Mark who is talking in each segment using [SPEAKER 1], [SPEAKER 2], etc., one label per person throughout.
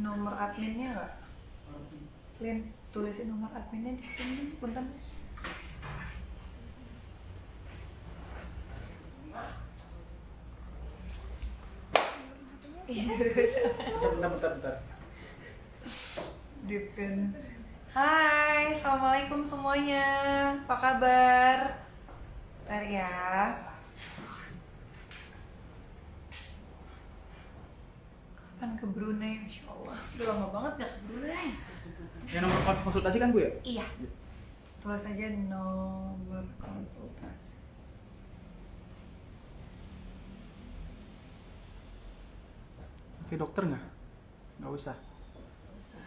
[SPEAKER 1] nomor adminnya nggak? Lin, tulisin nomor adminnya di sini, punten.
[SPEAKER 2] Bentar.
[SPEAKER 1] Dipin. Hai, assalamualaikum semuanya. Apa kabar? Bentar ya. Kapan ke Brunei? Masya Allah, udah lama banget gak ke Brunei.
[SPEAKER 2] Ya nomor konsultasi kan Bu ya?
[SPEAKER 1] Iya. Tulis aja nomor konsultasi.
[SPEAKER 2] Oke dokter nggak? Nggak usah.
[SPEAKER 1] Gak usah.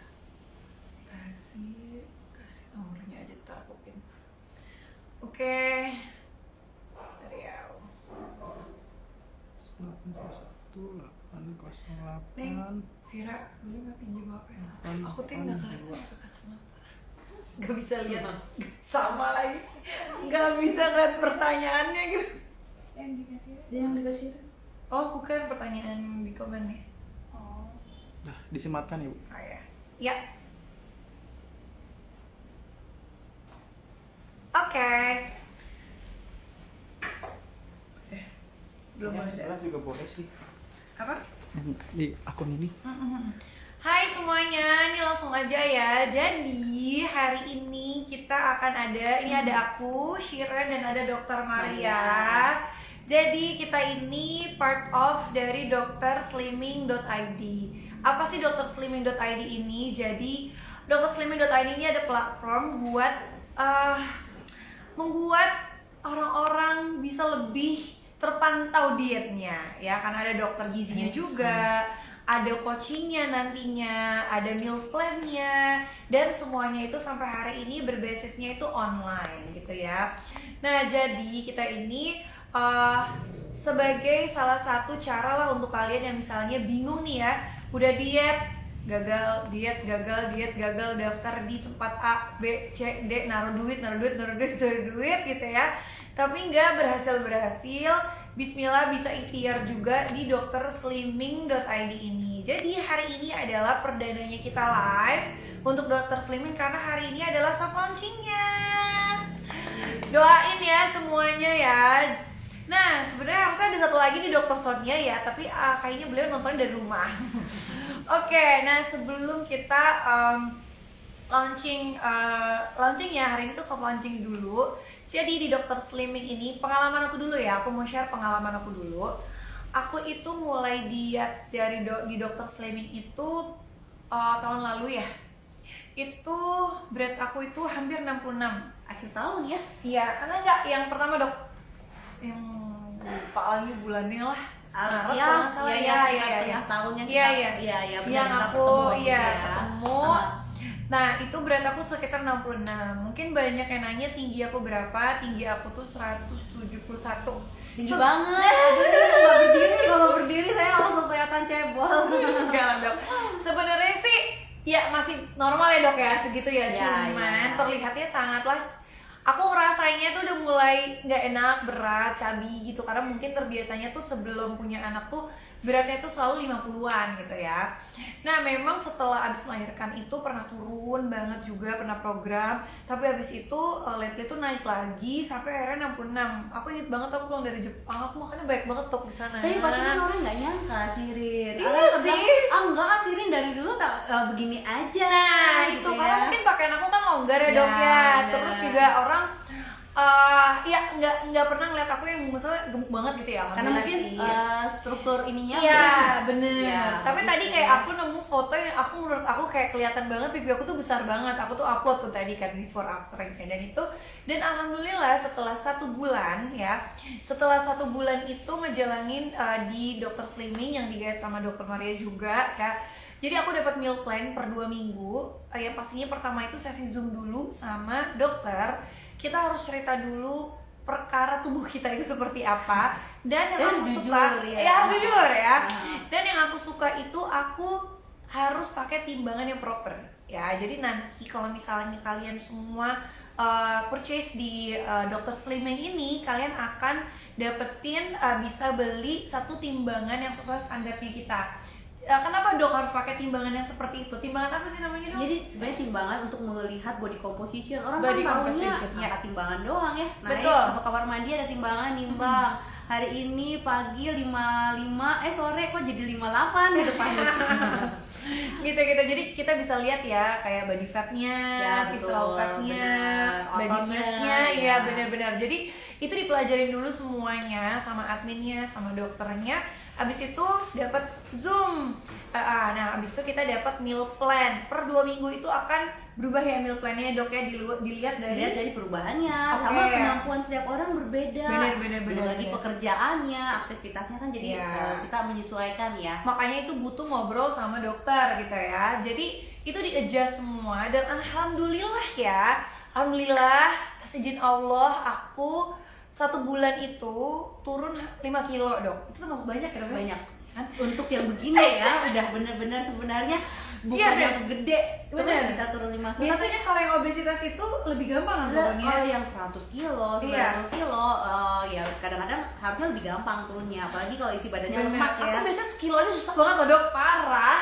[SPEAKER 1] Kasih nomornya aja, ntar aku pin. Oke. Dari ya.
[SPEAKER 2] 801
[SPEAKER 1] Neng,
[SPEAKER 2] 808.
[SPEAKER 1] Vira, boleh nggak pinjam HP? Aku tuh nggak kelihatan pakai kacamata. Nggak bisa lihat, sama lagi. Nggak bisa lihat pertanyaannya gitu.
[SPEAKER 3] Yang dikasih.
[SPEAKER 1] Oh, bukan pertanyaan di komen nih.
[SPEAKER 3] Oh.
[SPEAKER 2] Nah, disematkan ya Bu.
[SPEAKER 1] Oh ya. Ya. Oke. Belum
[SPEAKER 2] Ya,
[SPEAKER 1] ada.
[SPEAKER 2] setelah juga boleh sih.
[SPEAKER 1] Apa?
[SPEAKER 2] Di akun ini.
[SPEAKER 1] Hai semuanya, ini langsung aja ya. Jadi hari ini kita akan ada, ini ada aku, Shiren, dan ada Dokter Maria. Jadi kita ini part of dari drslimming.id. Apa sih drslimming.id ini? Jadi drslimming.id ini ada platform buat membuat orang-orang bisa lebih terpantau dietnya, ya kan. Ada dokter gizinya juga, ada coachingnya nantinya, ada meal plan-nya, dan semuanya itu sampai hari ini berbasisnya itu online gitu ya. Nah jadi kita ini sebagai salah satu cara lah untuk kalian yang misalnya bingung nih ya, udah gagal daftar di tempat A, B, C, D, naruh duit gitu ya, tapi nggak berhasil. Bismillah, bisa ikhtiar juga di drslimming.id ini. Jadi hari ini adalah perdananya kita live untuk Dr. Slimming karena hari ini adalah soft launchingnya. Doain ya semuanya ya. Nah sebenarnya harusnya ada satu lagi di Dr. Sonia ya, tapi kayaknya beliau nonton dari rumah. Oke, nah sebelum kita launching ya, hari ini tuh soft launching dulu. Jadi di Dr. Slimming ini pengalaman aku dulu ya, aku mau share pengalaman aku dulu. Aku itu mulai diet dari di Dr. Slimming itu tahun lalu ya. Itu berat aku itu hampir 66
[SPEAKER 3] Akhir tahun ya?
[SPEAKER 1] Iya, karena enggak yang pertama dok, yang lupa lagi bulannya lah. Maret
[SPEAKER 3] Ya,
[SPEAKER 1] kalau nggak salah.
[SPEAKER 3] ya, tahunnya kita.
[SPEAKER 1] Iya,
[SPEAKER 3] benar,
[SPEAKER 1] yang
[SPEAKER 3] kita
[SPEAKER 1] aku
[SPEAKER 3] ketemu gitu ya.
[SPEAKER 1] ketemu. Nah itu berat aku sekitar 66. Mungkin banyak yang nanya tinggi aku berapa. Tinggi aku tuh 171.
[SPEAKER 3] Tinggi banget. Nggak berdiri, kalau berdiri saya langsung kelihatan cebol.
[SPEAKER 1] Enggak lah dok. Sebenarnya sih ya masih normal ya dok ya, segitu ya. Cuman terlihatnya sangatlah, aku ngerasainnya tuh udah mulai nggak enak, berat, cabi gitu. Karena mungkin terbiasanya tuh sebelum punya anak tuh beratnya tuh selalu 50-an gitu ya. Nah memang setelah abis melahirkan itu pernah turun banget juga, pernah program. Tapi abis itu lately tuh naik lagi sampai akhirnya 66. Aku inget banget aku pulang dari Jepang, aku makannya baik banget tuh di sana.
[SPEAKER 3] Tapi pasti kan orang nggak nyangka Sirin.
[SPEAKER 1] Iya sih.
[SPEAKER 3] Enggak, Sirin dari dulu tak begini aja.
[SPEAKER 1] Nah
[SPEAKER 3] gitu
[SPEAKER 1] itu karena mungkin pakaian aku kan longgar ya dok ya.
[SPEAKER 3] benar.
[SPEAKER 1] Terus juga orang ya nggak pernah ngeliat aku yang misalnya gemuk banget gitu ya.
[SPEAKER 3] Karena mungkin
[SPEAKER 1] Alhamdulillah sih.
[SPEAKER 3] struktur ininya.
[SPEAKER 1] Iya bener.
[SPEAKER 3] Ya,
[SPEAKER 1] Tapi
[SPEAKER 3] gitu.
[SPEAKER 1] tadi kayak aku nemu foto yang aku menurut aku kayak kelihatan banget pipi aku tuh besar banget. Aku tuh upload tuh tadi kan before afternya dan itu. Dan alhamdulillah setelah 1 bulan ya, setelah 1 bulan itu ngejalanin di Dr. Slimming yang digait sama Dr. Maria juga ya. Jadi aku dapat meal plan per 2 minggu. Yang pastinya pertama itu sesi zoom dulu sama dokter. Kita harus cerita dulu perkara tubuh kita itu seperti apa, dan yang aku
[SPEAKER 3] jujur,
[SPEAKER 1] suka
[SPEAKER 3] ya.
[SPEAKER 1] harus jujur ya. Dan yang aku suka itu aku harus pakai timbangan yang proper ya. Jadi nanti kalau misalnya kalian semua purchase di Dr. Slimming ini, kalian akan dapetin bisa beli satu timbangan yang sesuai standarnya kita. Kenapa dok harus pakai timbangan yang seperti itu? Timbangan apa sih namanya dok?
[SPEAKER 3] Jadi sebenarnya timbangan untuk melihat body composition. Orang
[SPEAKER 1] Body
[SPEAKER 3] kan taunya
[SPEAKER 1] composition, ya.
[SPEAKER 3] angkat timbangan doang ya. Naik
[SPEAKER 1] Betul.
[SPEAKER 3] masuk kamar mandi ada timbangan nimbang. Hari ini pagi 55, sore kok jadi 58 gitu panik.
[SPEAKER 1] gitu. Jadi kita bisa lihat ya kayak body fatnya,
[SPEAKER 3] Ya,
[SPEAKER 1] visceral
[SPEAKER 3] betul,
[SPEAKER 1] fatnya,
[SPEAKER 3] bener.
[SPEAKER 1] body
[SPEAKER 3] Ototnya,
[SPEAKER 1] massnya, ya
[SPEAKER 3] ya.
[SPEAKER 1] benar-benar. Jadi itu dipelajarin dulu semuanya sama adminnya, sama dokternya. Abis itu dapat Zoom. Nah, abis itu kita dapat meal plan. Per 2 minggu itu akan berubah ya meal plannya dok ya, dilihat
[SPEAKER 3] Dilihat dari perubahannya,
[SPEAKER 1] Oke.
[SPEAKER 3] sama kemampuan setiap orang berbeda.
[SPEAKER 1] Bener,
[SPEAKER 3] Belum lagi
[SPEAKER 1] bener.
[SPEAKER 3] pekerjaannya, aktivitasnya kan jadi
[SPEAKER 1] Iya.
[SPEAKER 3] kita menyesuaikan ya.
[SPEAKER 1] Makanya itu butuh ngobrol sama dokter gitu ya. Jadi itu di-adjust semua dan alhamdulillah ya. Alhamdulillah izin Allah aku 1 bulan itu turun 5 kilo dok. Itu termasuk banyak ya dok? ya?
[SPEAKER 3] Banyak
[SPEAKER 1] Kan?
[SPEAKER 3] untuk yang begini ya, udah bener-bener sebenarnya bukan
[SPEAKER 1] Iya,
[SPEAKER 3] yang gede,
[SPEAKER 1] bener.
[SPEAKER 3] terus bisa turun 5 kilo.
[SPEAKER 1] Biasanya kalau yang obesitas itu lebih gampang kan turunnya.
[SPEAKER 3] Oh, yang 100 kilo, 90
[SPEAKER 1] Iya.
[SPEAKER 3] kilo, ya kadang-kadang harusnya lebih gampang turunnya, apalagi kalau isi badannya
[SPEAKER 1] Bener.
[SPEAKER 3] lemak ya.
[SPEAKER 1] Aku biasanya sekilo aja susah banget loh dok, parah.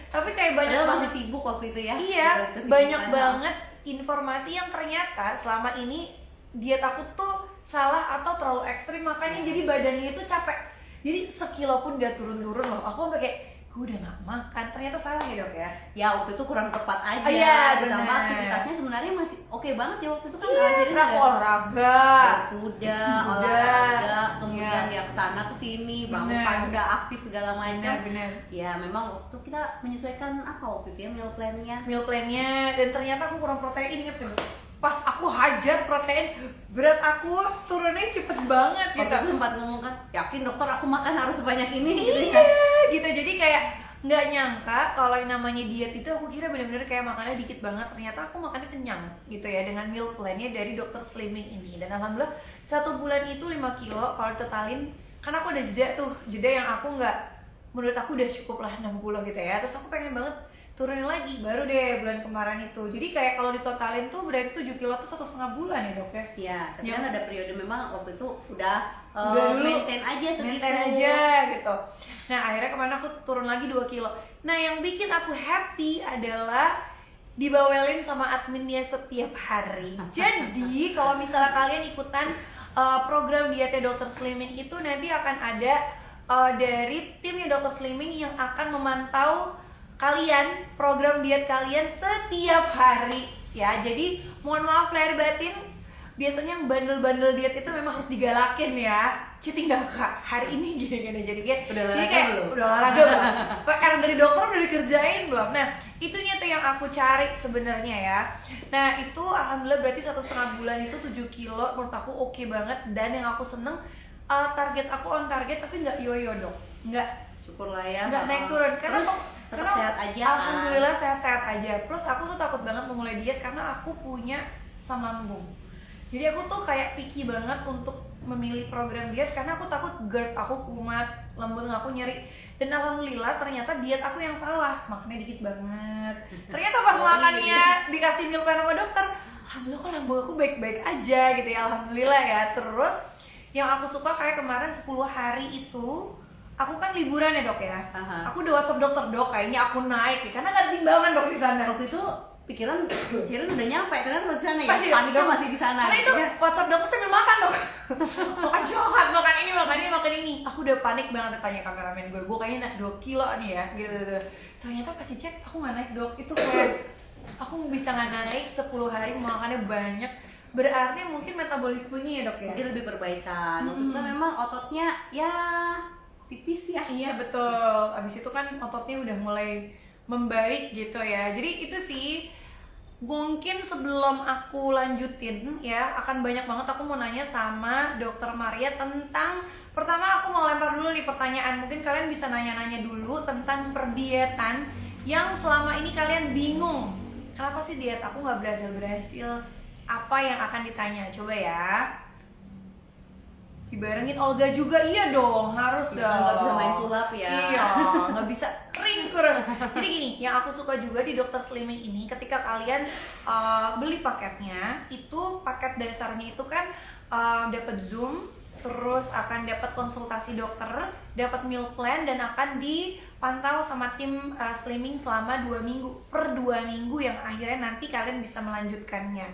[SPEAKER 1] Tapi kayak banyak
[SPEAKER 3] Padahal masih
[SPEAKER 1] banget.
[SPEAKER 3] sibuk waktu itu ya.
[SPEAKER 1] Iya,
[SPEAKER 3] Dengan kesibukan.
[SPEAKER 1] banyak banget informasi yang ternyata selama ini diet aku tuh salah atau terlalu ekstrim, makanya jadi badannya itu capek. Jadi sekilo pun gak turun-turun loh. Aku sampai kayak gue udah gak makan. Ternyata salah ya dok ya.
[SPEAKER 3] Ya waktu itu kurang tepat aja.
[SPEAKER 1] Iya,
[SPEAKER 3] Ditambah
[SPEAKER 1] bener.
[SPEAKER 3] aktivitasnya sebenarnya masih oke banget ya waktu itu kan.
[SPEAKER 1] Iya,
[SPEAKER 3] Jadi
[SPEAKER 1] aku olahraga.
[SPEAKER 3] kuda,
[SPEAKER 1] Kuda.
[SPEAKER 3] olahraga, kemudian
[SPEAKER 1] Iya.
[SPEAKER 3] ya kesana kesini, bangun
[SPEAKER 1] Bener.
[SPEAKER 3] pagi udah aktif segala macam.
[SPEAKER 1] Bener.
[SPEAKER 3] Ya memang waktu kita menyesuaikan apa waktu itu ya meal plan-nya.
[SPEAKER 1] Meal plan-nya dan ternyata aku kurang protein, inget gak? Pas aku hajar protein, berat aku turunnya cepet banget
[SPEAKER 3] Waktu
[SPEAKER 1] gitu.
[SPEAKER 3] itu sempat ngomong kan, yakin dokter aku makan harus sebanyak ini gitu
[SPEAKER 1] Iya,
[SPEAKER 3] ya.
[SPEAKER 1] gitu. Jadi kayak nggak nyangka kalau yang namanya diet itu aku kira bener-bener kayak makannya dikit banget. Ternyata aku makannya kenyang gitu ya dengan meal plan-nya dari dokter Slimming ini. Dan alhamdulillah 1 bulan itu 5 kilo kalau ditotalin. Karena aku ada jeda yang aku nggak, menurut aku udah cukup lah 60 gitu ya. Terus aku pengen banget turunin lagi, baru deh bulan kemarin itu. Jadi kayak kalau ditotalin tuh berarti 7 kilo tuh 1,5 bulan ya dok ya.
[SPEAKER 3] Iya, tapi
[SPEAKER 1] Ya.
[SPEAKER 3] kan ada periode memang waktu itu udah
[SPEAKER 1] Udah dulu,
[SPEAKER 3] maintain aja segitu.
[SPEAKER 1] maintain aja gitu. Nah akhirnya kemarin aku turun lagi 2 kilo. Nah yang bikin aku happy adalah dibawelin sama adminnya setiap hari. Jadi kalau misalnya kalian ikutan program dietnya Dr. Slimming itu nanti akan ada dari timnya Dr. Slimming yang akan memantau kalian, program diet kalian setiap hari ya. Jadi mohon maaf lahir batin, biasanya yang bandel-bandel diet itu memang harus digalakin ya. Cheating dah kak, hari ini gini-gini. Jadi kayak
[SPEAKER 3] Udah olahraga
[SPEAKER 1] jadi kayak,
[SPEAKER 3] belum?
[SPEAKER 1] udah olahraga belum? PR dari dokter udah dikerjain belum? Nah itunya tuh yang aku cari sebenarnya ya. Nah itu alhamdulillah berarti 1,5 bulan itu 7 kilo menurut aku oke banget. Dan yang aku seneng target aku on target tapi nggak yoyo dok,
[SPEAKER 3] Syukurlah ya.
[SPEAKER 1] nggak naik turun karena
[SPEAKER 3] Terus tetap sehat aja kan.
[SPEAKER 1] alhamdulillah sehat-sehat aja. Plus aku tuh takut banget memulai diet karena aku punya asam lambung. Jadi aku tuh kayak picky banget untuk memilih program diet karena aku takut GERD aku kumat, lambung aku nyeri. Dan alhamdulillah ternyata diet aku yang salah, makannya dikit banget. Ternyata pas makannya dikasih meal plan sama dokter, alhamdulillah kok lambung aku baik-baik aja gitu ya, alhamdulillah ya. Terus yang aku suka kayak kemarin 10 hari itu aku kan liburan ya dok ya.
[SPEAKER 3] Aha.
[SPEAKER 1] Aku udah WhatsApp dokter, dok kayaknya aku naik nih karena nggak ada timbangan dok di sana.
[SPEAKER 3] Waktu itu pikiran Shirin udah nyampe, ternyata masih di sana ya.
[SPEAKER 1] Masih,
[SPEAKER 3] Paniknya
[SPEAKER 1] dok.
[SPEAKER 3] masih di sana.
[SPEAKER 1] Karena itu
[SPEAKER 3] gitu ya.
[SPEAKER 1] WhatsApp dokter sambil makan dok. Makan coklat, makan ini, makan ini, makan ini. Aku udah panik banget tanya kameramen gue kayaknya naik 2 kilo nih ya gitu. Ternyata pas dicek aku nggak naik dok. Itu kayak aku bisa nggak naik 10 hari makannya banyak. Berarti mungkin metabolismenya ya dok ya.
[SPEAKER 3] Mungkin lebih perbaikan. Waktu itu kan memang ototnya ya tipis ya.
[SPEAKER 1] Iya betul. Abis itu kan ototnya udah mulai membaik gitu ya. Jadi itu sih mungkin sebelum aku lanjutin ya akan banyak banget aku mau nanya sama Dokter Maria tentang, pertama aku mau lempar dulu nih pertanyaan. Mungkin kalian bisa nanya-nanya dulu tentang perdietan yang selama ini kalian bingung. Kenapa sih diet aku nggak berhasil? Apa yang akan ditanya? Coba ya. Dibarengin Olga juga, iya dong, harus
[SPEAKER 3] Ya
[SPEAKER 1] dong.
[SPEAKER 3] kan nggak bisa main sulap ya.
[SPEAKER 1] Iya, nggak bisa ring terus. Jadi gini, yang aku suka juga di Dr. Slimming ini, ketika kalian beli paketnya, itu paket dasarnya itu kan dapat Zoom, terus akan dapat konsultasi dokter, dapat meal plan, dan akan pantau sama tim slimming selama 2 minggu, per 2 minggu yang akhirnya nanti kalian bisa melanjutkannya.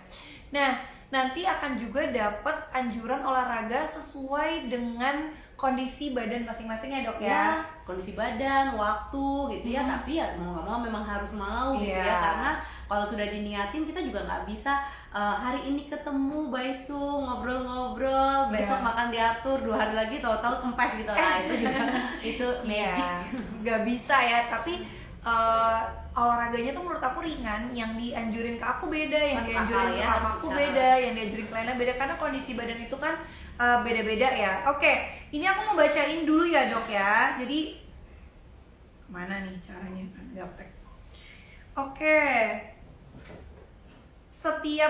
[SPEAKER 1] Nah, nanti akan juga dapat anjuran olahraga sesuai dengan kondisi badan masing-masing ya dok ya.
[SPEAKER 3] Kondisi badan, waktu gitu ya. Tapi ya mau nggak mau memang harus mau gitu
[SPEAKER 1] Iya.
[SPEAKER 3] ya, karena kalau sudah diniatin kita juga nggak bisa hari ini ketemu Baisu ngobrol-ngobrol, besok makan diatur, 2 hari lagi tahu-tahu kempes gitu lah. Itu juga itu magic.
[SPEAKER 1] Nggak bisa ya, tapi olahraganya tuh menurut aku ringan, yang dianjurin ke aku beda, yang
[SPEAKER 3] Masuk
[SPEAKER 1] dianjurin
[SPEAKER 3] akal
[SPEAKER 1] ke
[SPEAKER 3] ya,
[SPEAKER 1] mamaku
[SPEAKER 3] harus-
[SPEAKER 1] beda, yang dianjurin ke lainnya beda, karena kondisi badan itu kan beda-beda ya. Oke, ini aku mau bacain dulu ya dok ya. Jadi mana nih caranya? Gaptek. Oke. Setiap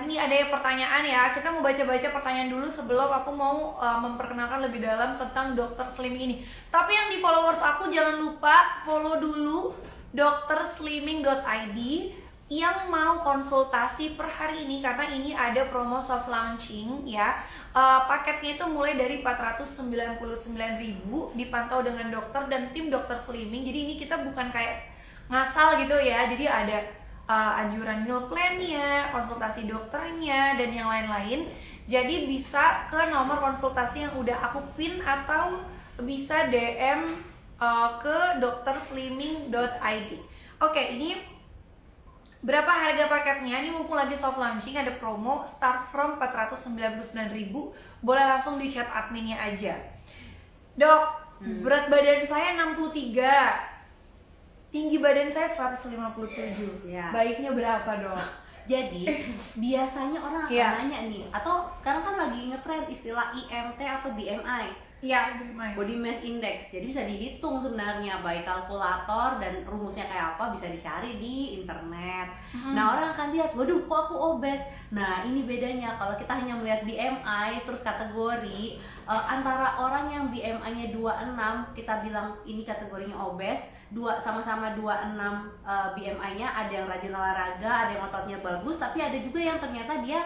[SPEAKER 1] ini ada yang pertanyaan ya. Kita mau baca-baca pertanyaan dulu sebelum aku mau memperkenalkan lebih dalam tentang Dr. Slimming ini. Tapi yang di followers aku jangan lupa follow dulu drslimming.id yang mau konsultasi per hari ini, karena ini ada promo soft launching ya. Paketnya itu mulai dari 499.000 dipantau dengan dokter dan tim Dr. Slimming. Jadi ini kita bukan kayak ngasal gitu ya. Jadi ada anjuran meal plan-nya, konsultasi dokternya, dan yang lain-lain. Jadi bisa ke nomor konsultasi yang udah aku pin atau bisa DM ke drslimming.id. Oke, ini berapa harga paketnya? Ini mumpung lagi soft launching, ada promo start from 499.000. Boleh langsung di chat adminnya aja. Dok, berat badan saya 63. Tinggi badan saya 157.
[SPEAKER 3] Ya.
[SPEAKER 1] Baiknya berapa, dok?
[SPEAKER 3] Jadi biasanya orang akan
[SPEAKER 1] Iya.
[SPEAKER 3] nanya nih, atau sekarang kan lagi ngetren istilah IMT atau BMI,
[SPEAKER 1] Iya, lumayan.
[SPEAKER 3] Body Mass Index. Jadi bisa dihitung sebenarnya by kalkulator, dan rumusnya kayak apa bisa dicari di internet. Nah, orang akan lihat, waduh kok aku obes. Nah, ini bedanya kalau kita hanya melihat BMI terus kategori, antara orang yang BMI-nya 26 kita bilang ini kategorinya obes, sama-sama 26 BMI-nya, ada yang rajin olahraga, ada yang ototnya bagus, tapi ada juga yang ternyata dia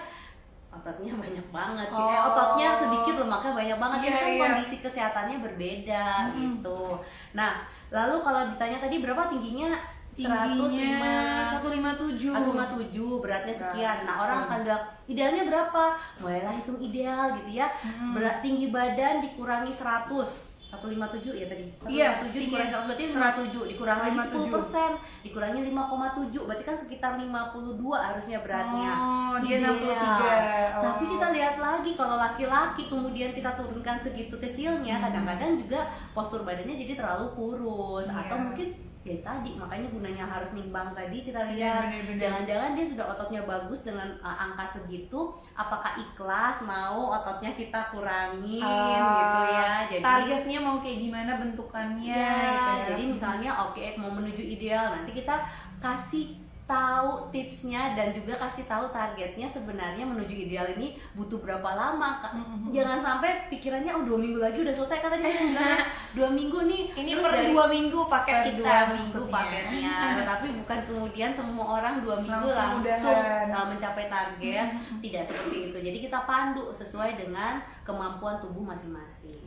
[SPEAKER 3] ototnya banyak banget, ototnya sedikit, lemaknya banyak banget.
[SPEAKER 1] Iya,
[SPEAKER 3] Ini kan
[SPEAKER 1] iya.
[SPEAKER 3] kondisi kesehatannya berbeda gitu. Nah, lalu kalau ditanya tadi berapa tingginya?
[SPEAKER 1] 157.
[SPEAKER 3] 157, beratnya sekian. Nah, orang akan bilang idealnya berapa? Mulailah hitung ideal gitu ya. Berat tinggi badan dikurangi 100. 157 ya tadi. 157
[SPEAKER 1] Iya,
[SPEAKER 3] dikurangi 100 berarti 107, dikurangi lagi 10%, dikurangi 5,7, berarti kan sekitar 52 harusnya beratnya.
[SPEAKER 1] Oh, dia
[SPEAKER 3] Ideal.
[SPEAKER 1] 63. Oh.
[SPEAKER 3] Tapi kita lihat lagi kalau laki-laki kemudian kita turunkan segitu kecilnya, kadang-kadang juga postur badannya jadi terlalu kurus,
[SPEAKER 1] Iya.
[SPEAKER 3] atau mungkin ya tadi, makanya gunanya harus nimbang tadi. Kita
[SPEAKER 1] Iya,
[SPEAKER 3] lihat
[SPEAKER 1] bener-bener.
[SPEAKER 3] jangan-jangan dia sudah ototnya bagus dengan angka segitu, apakah ikhlas mau ototnya kita kurangin gitu ya. Jadi
[SPEAKER 1] targetnya mau kayak gimana bentukannya
[SPEAKER 3] ya,
[SPEAKER 1] gitu ya.
[SPEAKER 3] jadi misalnya oke, mau menuju ideal, nanti kita kasih tahu tipsnya dan juga kasih tahu targetnya sebenarnya menuju ideal ini butuh berapa lama. Jangan sampai pikirannya 2 minggu lagi udah selesai, katanya saya bilang 2 minggu nih,
[SPEAKER 1] ini
[SPEAKER 3] terus
[SPEAKER 1] per
[SPEAKER 3] dari
[SPEAKER 1] 2 minggu paket
[SPEAKER 3] per
[SPEAKER 1] kita
[SPEAKER 3] 2 minggu
[SPEAKER 1] maksudnya.
[SPEAKER 3] paketnya. Tetapi bukan kemudian semua orang 2 minggu
[SPEAKER 1] Langsung
[SPEAKER 3] langsung
[SPEAKER 1] udahan.
[SPEAKER 3] mencapai target. Tidak seperti itu. Jadi kita pandu sesuai dengan kemampuan tubuh masing-masing.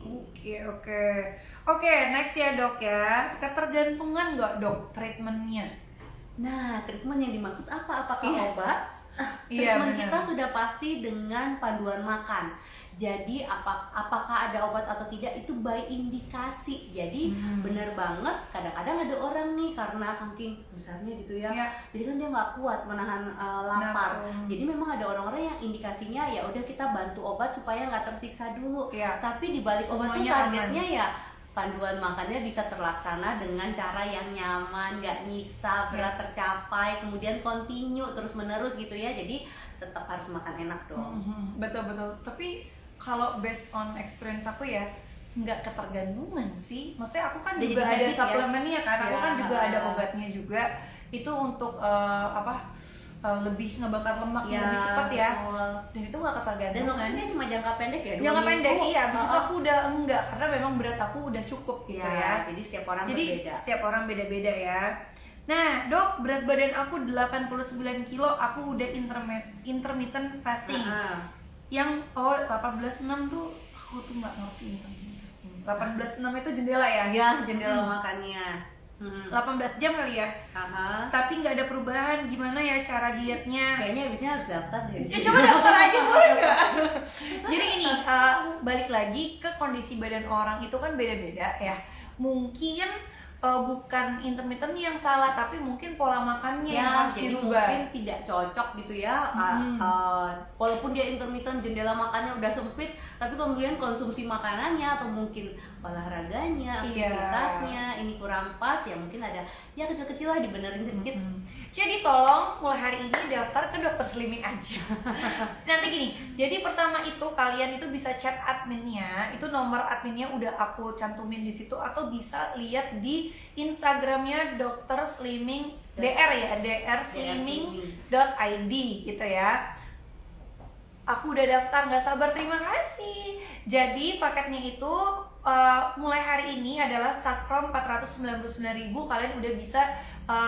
[SPEAKER 1] Oke, next ya dok ya. Ketergantungan nggak dok treatmentnya?
[SPEAKER 3] Nah, treatment yang dimaksud apa? Apakah obat?
[SPEAKER 1] Iya,
[SPEAKER 3] Treatment
[SPEAKER 1] benar.
[SPEAKER 3] kita sudah pasti dengan panduan makan. Jadi apakah ada obat atau tidak itu by indikasi. Jadi benar banget, kadang-kadang ada orang nih karena saking besarnya gitu ya,
[SPEAKER 1] Iya.
[SPEAKER 3] jadi kan dia nggak kuat menahan lapar.
[SPEAKER 1] Nafsu.
[SPEAKER 3] Jadi memang ada orang-orang yang indikasinya ya udah kita bantu obat supaya nggak tersiksa dulu.
[SPEAKER 1] Iya.
[SPEAKER 3] Tapi di balik obat itu
[SPEAKER 1] Semuanya
[SPEAKER 3] targetnya ya panduan makannya bisa terlaksana dengan cara yang nyaman, gak nyiksa, berat tercapai, kemudian continue terus menerus gitu ya. Jadi tetap harus makan enak dong.
[SPEAKER 1] Betul. Tapi kalau based on experience aku ya nggak ketergantungan sih. Maksudnya aku kan
[SPEAKER 3] Udah
[SPEAKER 1] juga
[SPEAKER 3] jadi
[SPEAKER 1] ada
[SPEAKER 3] habit ya?
[SPEAKER 1] suplemennya kan. Aku
[SPEAKER 3] Ya.
[SPEAKER 1] kan juga ada obatnya juga. Itu untuk lebih ngebakar lemak lebih cepat ya.
[SPEAKER 3] betul.
[SPEAKER 1] Dan itu nggak
[SPEAKER 3] Dan
[SPEAKER 1] ketergantungan.
[SPEAKER 3] waktunya cuma jangka pendek ya. 2
[SPEAKER 1] Jangka pendek
[SPEAKER 3] minggu.
[SPEAKER 1] iya, abis itu
[SPEAKER 3] Oh,
[SPEAKER 1] aku udah enggak karena memang berat aku udah cukup gitu ya.
[SPEAKER 3] Jadi setiap orang
[SPEAKER 1] Jadi
[SPEAKER 3] berbeda.
[SPEAKER 1] setiap orang beda-beda ya. Nah, dok, berat badan aku 89 kilo, aku udah intermittent fasting.
[SPEAKER 3] Heeh.
[SPEAKER 1] Yang 18,6 tuh aku tuh nggak ngerti intermittent fasting. 18:06 itu jendela ya?
[SPEAKER 3] Ya, jendela makannya.
[SPEAKER 1] 18 jam kali ya?
[SPEAKER 3] Aha.
[SPEAKER 1] Tapi nggak ada perubahan, gimana ya cara dietnya?
[SPEAKER 3] Kayaknya abisnya harus daftar deh di
[SPEAKER 1] Ya
[SPEAKER 3] sini.
[SPEAKER 1] coba daftar aja boleh nggak? Jadi ini balik lagi ke kondisi badan orang itu kan beda-beda ya. Mungkin bukan intermittent yang salah, tapi mungkin pola makannya yang
[SPEAKER 3] Ya,
[SPEAKER 1] harus
[SPEAKER 3] jadi
[SPEAKER 1] dirubah.
[SPEAKER 3] mungkin tidak cocok gitu ya. Walaupun dia intermittent, jendela makannya udah sempit, tapi kemudian konsumsi makanannya atau mungkin olahraganya,
[SPEAKER 1] Iya.
[SPEAKER 3] aktivitasnya ini kurang pas, ya mungkin ada ya kecil-kecil lah dibenerin sedikit.
[SPEAKER 1] Jadi tolong mulai hari ini daftar ke dokter slimming aja. Nanti gini, jadi pertama itu kalian itu bisa chat adminnya, itu nomor adminnya udah aku cantumin di situ, atau bisa lihat di Instagramnya dokter slimming dr ya, drslimming.id gitu ya. Aku udah daftar, nggak sabar, terima kasih. Jadi paketnya itu mulai hari ini adalah start from 499.000, kalian udah bisa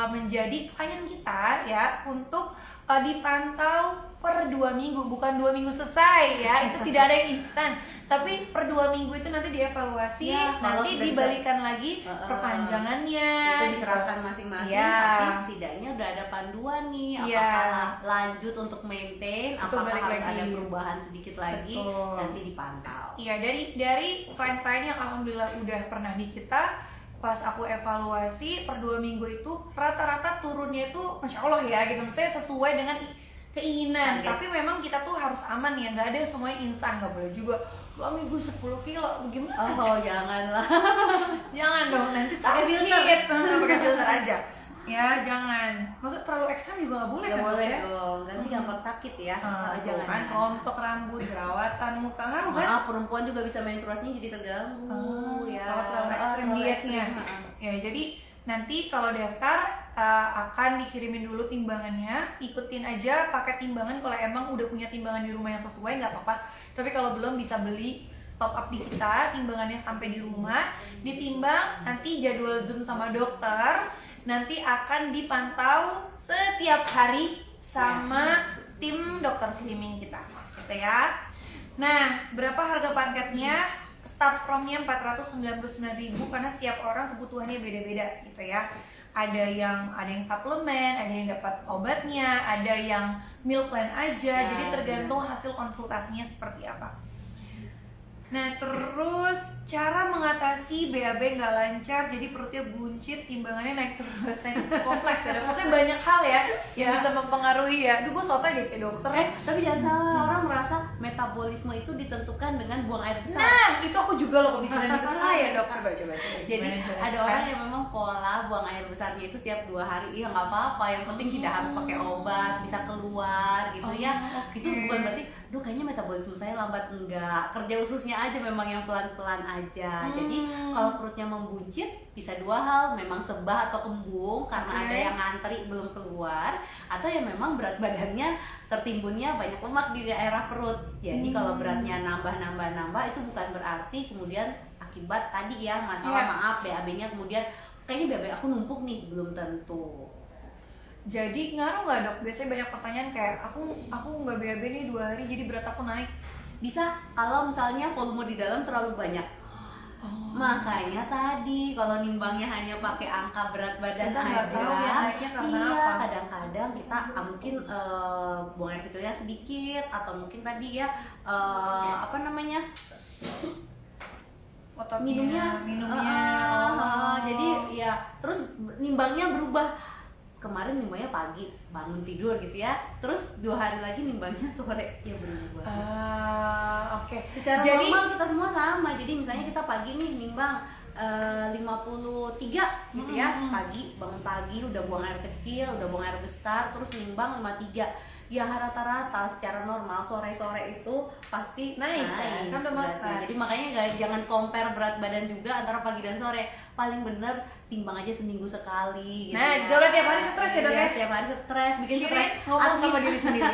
[SPEAKER 1] menjadi klien kita ya, untuk dipantau per 2 minggu, bukan 2 minggu selesai ya, itu tidak ada yang instan, tapi per 2 minggu itu nanti dievaluasi,
[SPEAKER 3] Ya, kalau
[SPEAKER 1] nanti
[SPEAKER 3] sudah
[SPEAKER 1] dibalikan lagi perpanjangannya.
[SPEAKER 3] Itu diserahkan masing-masing,
[SPEAKER 1] Iya.
[SPEAKER 3] tapi setidaknya udah ada panduan nih,
[SPEAKER 1] Iya.
[SPEAKER 3] apakah lanjut untuk maintain,
[SPEAKER 1] Itu
[SPEAKER 3] apakah
[SPEAKER 1] balik
[SPEAKER 3] harus
[SPEAKER 1] lagi.
[SPEAKER 3] ada perubahan sedikit lagi,
[SPEAKER 1] Betul.
[SPEAKER 3] nanti dipantau.
[SPEAKER 1] Iya, dari klien-klien yang alhamdulillah udah pernah di kita, pas aku evaluasi per 2 minggu itu rata-rata turunnya itu masya Allah ya gitu, maksudnya sesuai dengan keinginan.
[SPEAKER 3] Target.
[SPEAKER 1] Tapi memang kita tuh harus aman ya, nggak ada semuanya instan, nggak boleh juga 2 minggu 10 kilo gimana.
[SPEAKER 3] Oh, janganlah.
[SPEAKER 1] Jangan dong, nanti
[SPEAKER 3] Pakai
[SPEAKER 1] sakit.
[SPEAKER 3] filter.
[SPEAKER 1] Pakai filter aja ya, jangan, maksudnya terlalu ekstrem juga nggak boleh
[SPEAKER 3] Gak
[SPEAKER 1] kan,
[SPEAKER 3] boleh
[SPEAKER 1] ya?
[SPEAKER 3] dong, nanti gampang sakit ya.
[SPEAKER 1] Jangan kan, rontok rambut, jerawatan muka, ngaruh kan.
[SPEAKER 3] Maaf, perempuan juga bisa menstruasinya jadi terganggu ya.
[SPEAKER 1] Kalau terlalu ekstrem
[SPEAKER 3] terlalu
[SPEAKER 1] dietnya.
[SPEAKER 3] ekstrem.
[SPEAKER 1] Ya, jadi nanti kalau daftar akan dikirimin dulu timbangannya, ikutin aja pakai timbangan. Kalau emang udah punya timbangan di rumah yang sesuai nggak apa-apa, tapi kalau belum bisa beli top up di kita, timbangannya sampai di rumah, ditimbang, nanti jadwal zoom sama dokter, nanti akan dipantau setiap hari sama tim dokter slimming kita gitu ya. Nah, berapa harga paketnya? Start from-nya 499.000, karena setiap orang kebutuhannya beda-beda gitu ya. Ada yang suplemen, ada yang dapat obatnya, ada yang meal plan aja.
[SPEAKER 3] Ya,
[SPEAKER 1] jadi tergantung hasil konsultasinya seperti apa. Nah, terus cara mengatasi BAB nggak lancar, jadi perutnya buncit, timbangannya naik terus. Nah, itu kompleks ya, maksudnya banyak hal ya yang bisa mempengaruhi ya. Aduh, gue sotoy deh kayak dokter.
[SPEAKER 3] Tapi jangan salah, orang merasa metabolisme itu ditentukan dengan buang air besar.
[SPEAKER 1] Nah, itu aku juga loh pemikiran itu salah ya dok. Coba.
[SPEAKER 3] Jadi
[SPEAKER 1] Gimana jelaskan?
[SPEAKER 3] ada orang yang memang pola buang air besarnya itu setiap 2 hari. Iya nggak apa-apa, yang penting tidak harus pakai obat, bisa keluar gitu ya.
[SPEAKER 1] oke.
[SPEAKER 3] Itu bukan berarti, duh kayaknya metabolisme saya lambat, enggak. Kerja ususnya aja memang yang pelan-pelan aja. Jadi kalau perutnya membuncit bisa 2 hal, memang sebah atau kembung karena
[SPEAKER 1] Oke.
[SPEAKER 3] ada yang ngantri belum keluar, atau ya memang berat badannya tertimbunnya banyak lemak di daerah perut. Jadi kalau beratnya nambah itu bukan berarti kemudian akibat tadi ya masalah
[SPEAKER 1] Iya.
[SPEAKER 3] maaf BAB-nya kemudian kayaknya BAB aku numpuk nih, belum tentu.
[SPEAKER 1] Jadi ngaruh nggak dok? Biasanya banyak pertanyaan kayak aku nggak BAB nih 2 hari, jadi berat aku naik.
[SPEAKER 3] Bisa kalau misalnya volume di dalam terlalu banyak. Makanya tadi kalau nimbangnya hanya pakai angka berat badan
[SPEAKER 1] Kita nggak
[SPEAKER 3] aja,
[SPEAKER 1] tahu ya naiknya karena
[SPEAKER 3] iya,
[SPEAKER 1] apa.
[SPEAKER 3] kadang-kadang kita mungkin buang air kecilnya sedikit, atau mungkin tadi ya apa namanya,
[SPEAKER 1] Ototnya, minumnya.
[SPEAKER 3] jadi ya terus nimbangnya berubah. Kemarin nimbangnya pagi bangun tidur gitu ya, terus 2 hari lagi nimbangnya sore, ya berubah.
[SPEAKER 1] Oke.
[SPEAKER 3] Secara
[SPEAKER 1] Jadi
[SPEAKER 3] normal kita semua sama. Jadi misalnya kita pagi nih nimbang 53 gitu ya, pagi, bangun pagi udah buang air kecil, udah buang air besar, terus nimbang 53. Ya rata-rata secara normal sore-sore itu pasti
[SPEAKER 1] Naik, kan udah
[SPEAKER 3] beratnya.
[SPEAKER 1] makan.
[SPEAKER 3] Jadi makanya guys, jangan compare berat badan juga antara pagi dan sore. Paling bener timbang aja seminggu sekali gitu.
[SPEAKER 1] Nah, gak boleh tiap hari stres ya, Dok,
[SPEAKER 3] Iya,
[SPEAKER 1] ya?
[SPEAKER 3] setiap hari stres, bikin
[SPEAKER 1] Shirin
[SPEAKER 3] stres.
[SPEAKER 1] ngomong
[SPEAKER 3] Admin-
[SPEAKER 1] sama diri sendiri.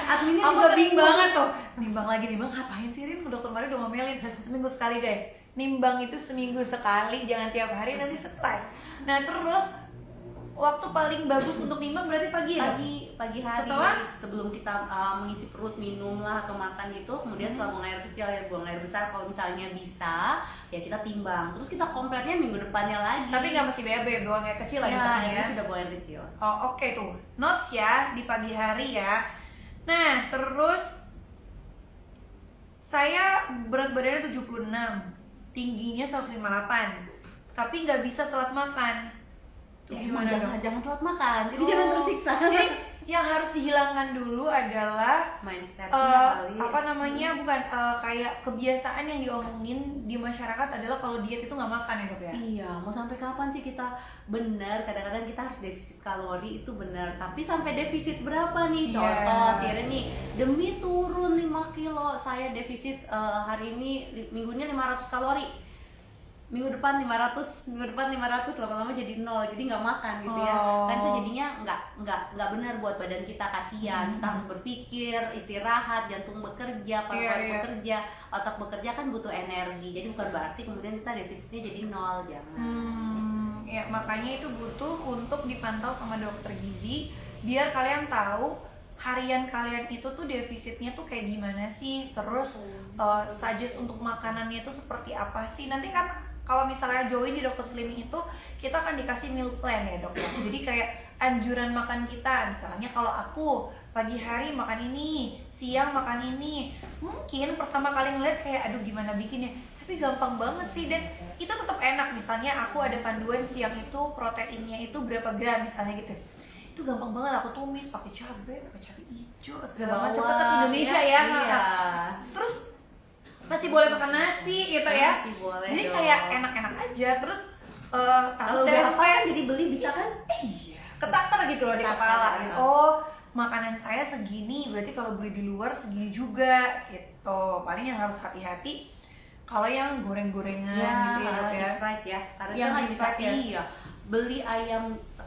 [SPEAKER 3] Adminnya
[SPEAKER 1] Aku
[SPEAKER 3] juga
[SPEAKER 1] sering
[SPEAKER 3] bingung.
[SPEAKER 1] banget tuh nimbang lagi, ngapain sih Rin? Dokter kemarin udah ngomelin seminggu sekali guys. Nimbang itu seminggu sekali, jangan tiap hari, nanti stres. Nah terus waktu paling bagus untuk nimbang berarti pagi ya?
[SPEAKER 3] Pagi hari
[SPEAKER 1] Setelah?
[SPEAKER 3] sebelum kita mengisi perut, minum lah atau makan gitu, kemudian setelah buang air kecil ya buang air besar, kalau misalnya bisa ya kita timbang, terus kita compare-nya minggu depannya lagi.
[SPEAKER 1] Tapi nggak mesti BAB, buang air kecil aja
[SPEAKER 3] ya,
[SPEAKER 1] ya.
[SPEAKER 3] itu sudah buang air kecil.
[SPEAKER 1] Oh oke tuh, notes ya di pagi hari ya. Nah terus saya berat badannya 76, tingginya 158, tapi nggak bisa telat makan. Tuh
[SPEAKER 3] Ya,
[SPEAKER 1] gimana dong?
[SPEAKER 3] jangan telat makan, jadi
[SPEAKER 1] Oh.
[SPEAKER 3] jangan tersiksa.
[SPEAKER 1] Jadi yang harus dihilangkan dulu adalah
[SPEAKER 3] Mindsetnya kali.
[SPEAKER 1] apa namanya, bukan kayak kebiasaan yang diomongin di masyarakat adalah kalau diet itu nggak makan ya dok ya.
[SPEAKER 3] Iya, mau sampai kapan sih kita benar? Kadang-kadang kita harus defisit kalori itu benar. Tapi sampai defisit berapa nih?
[SPEAKER 1] Iya.
[SPEAKER 3] Contoh, si Reni demi turun 5 kilo, saya defisit hari ini minggunya 500 kalori. Minggu depan 500, lama-lama jadi 0, jadi nggak makan gitu ya.
[SPEAKER 1] Oh.
[SPEAKER 3] Kan itu jadinya nggak benar buat badan kita, kasihan. Kita harus berpikir, istirahat, jantung bekerja, paru-paru
[SPEAKER 1] Iya.
[SPEAKER 3] bekerja, otak bekerja, kan butuh energi. Jadi bukan berarti kemudian kita defisitnya jadi 0, jangan.
[SPEAKER 1] Ya makanya itu butuh untuk dipantau sama dokter gizi biar kalian tahu harian kalian itu tuh defisitnya tuh kayak gimana sih, terus suggest untuk makanannya itu seperti apa sih. Nanti kan kalau misalnya join di Dokter Slimming itu kita akan dikasih meal plan ya dok ya. Jadi kayak anjuran makan kita, misalnya kalau aku pagi hari makan ini, siang makan ini. Mungkin pertama kali ngeliat kayak aduh gimana bikinnya, tapi gampang banget sih dan itu tetap enak. Misalnya aku ada panduan siang itu proteinnya itu berapa gram misalnya gitu, itu gampang banget aku tumis pakai cabai hijau segala macam, tetap Indonesia ya.
[SPEAKER 3] Iya.
[SPEAKER 1] Terus masih boleh makan nasi gitu ya,
[SPEAKER 3] Masih boleh
[SPEAKER 1] jadi
[SPEAKER 3] dong.
[SPEAKER 1] kayak enak-enak aja. Terus
[SPEAKER 3] Kalau udah apa kan jadi beli bisa kan?
[SPEAKER 1] iya ketater gitu loh di
[SPEAKER 3] Ketater.
[SPEAKER 1] kepala gitu. Oh makanan saya segini, berarti kalau beli di luar segini juga gitu. Paling yang harus hati-hati kalau yang goreng-gorengan gitu ya dok ya.
[SPEAKER 3] deep fried ya. Karena
[SPEAKER 1] Yang
[SPEAKER 3] kita nggak
[SPEAKER 1] deep
[SPEAKER 3] bisa
[SPEAKER 1] fried ya.
[SPEAKER 3] iya. Beli ayam,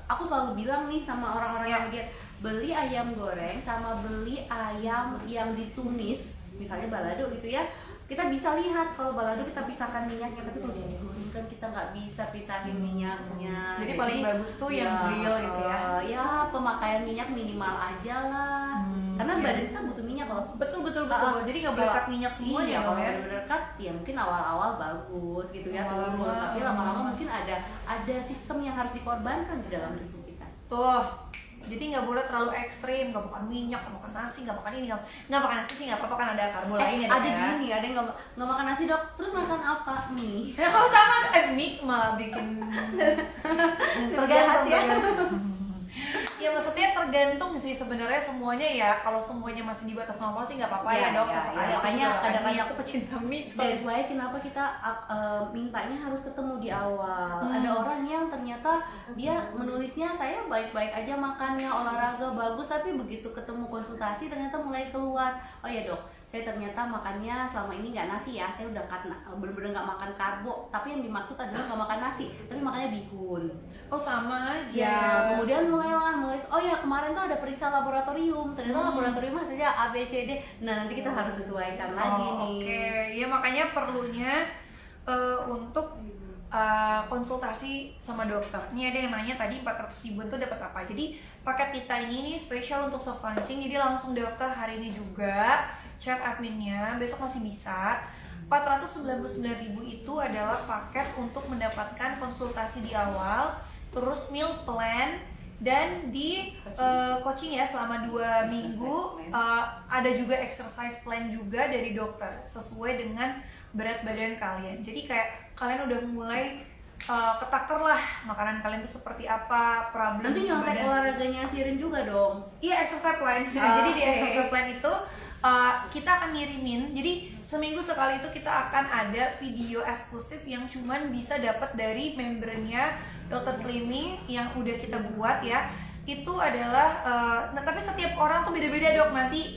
[SPEAKER 3] aku selalu bilang nih sama orang-orang yang diet, beli ayam goreng sama beli ayam yang ditumis, misalnya balado gitu ya. Kita bisa lihat kalau balado kita pisahkan minyaknya, tapi kalau yang digoreng kan kita nggak bisa pisahin minyaknya.
[SPEAKER 1] Jadi paling bagus tuh yang grill gitu ya.
[SPEAKER 3] Ya pemakaian minyak minimal aja lah. Karena
[SPEAKER 1] iya.
[SPEAKER 3] badan kita butuh minyak loh.
[SPEAKER 1] Betul. Jadi nggak boleh
[SPEAKER 3] Kalau-
[SPEAKER 1] cut minyak semua
[SPEAKER 3] iya,
[SPEAKER 1] ya
[SPEAKER 3] kalau
[SPEAKER 1] dok ya.
[SPEAKER 3] benar-benar cut ya mungkin awal-awal bagus gitu ya turun, tapi lama-lama mungkin ada sistem yang harus dikorbankan di dalam tubuh kita.
[SPEAKER 1] Tuh, jadi nggak boleh terlalu ekstrim, nggak makan minyak, nggak makan nasi, nggak makan ini, nggak makan nasi sih nggak apa-apa kan ada karbo lainnya dok
[SPEAKER 3] Ada
[SPEAKER 1] ya.
[SPEAKER 3] gini, ada yang nggak makan nasi dok, terus makan apa? Mie.
[SPEAKER 1] Ya kalau sama mie malah bikin
[SPEAKER 3] Jahat ya.
[SPEAKER 1] Ya maksudnya tergantung sih sebenarnya semuanya ya. Kalau semuanya masih di batas normal sih nggak apa-apa ya
[SPEAKER 3] Ya,
[SPEAKER 1] dok.
[SPEAKER 3] ya,
[SPEAKER 1] Sekali
[SPEAKER 3] ya.
[SPEAKER 1] aku
[SPEAKER 3] Makanya
[SPEAKER 1] juga makan
[SPEAKER 3] kadang-kadang-
[SPEAKER 1] mie, aku pecinta mie.
[SPEAKER 3] That's why kenapa kita mintanya harus ketemu di awal. Ada orang yang ternyata dia menulisnya saya baik-baik aja makannya, olahraga bagus, tapi begitu ketemu konsultasi ternyata mulai keluar, oh ya dok, saya ternyata makannya selama ini nggak nasi ya, saya udah bener-bener nggak makan karbo, tapi yang dimaksud adalah nggak makan nasi, tapi makannya bihun.
[SPEAKER 1] Oh sama aja.
[SPEAKER 3] Ya, kemudian mulai oh ya kemarin tuh ada periksa laboratorium, ternyata laboratorium hasilnya A, B, C, D. Nah nanti kita harus sesuaikan lagi nih.
[SPEAKER 1] Oke, ya makanya perlunya untuk konsultasi sama dokter. Ini ada yang nanya tadi 400 ribuan tuh dapat apa? Jadi paket kita ini nih spesial untuk soft launching, jadi langsung daftar hari ini juga. Chat adminnya, besok masih bisa. 499.000 itu adalah paket untuk mendapatkan konsultasi di awal, terus meal plan, dan di coaching ya selama 2 minggu. Ada juga exercise plan juga dari dokter sesuai dengan berat badan kalian. Jadi kayak kalian udah mulai ketaker lah makanan kalian itu seperti apa, problem
[SPEAKER 3] Nanti nyontek
[SPEAKER 1] badan.
[SPEAKER 3] olahraganya Sirin juga dong.
[SPEAKER 1] Iya, exercise plan. Jadi di exercise plan itu kita akan ngirimin. Jadi seminggu sekali itu kita akan ada video eksklusif yang cuman bisa dapat dari membernya Dokter Slimming yang udah kita buat ya. Itu adalah nah tapi setiap orang tuh beda-beda dok nanti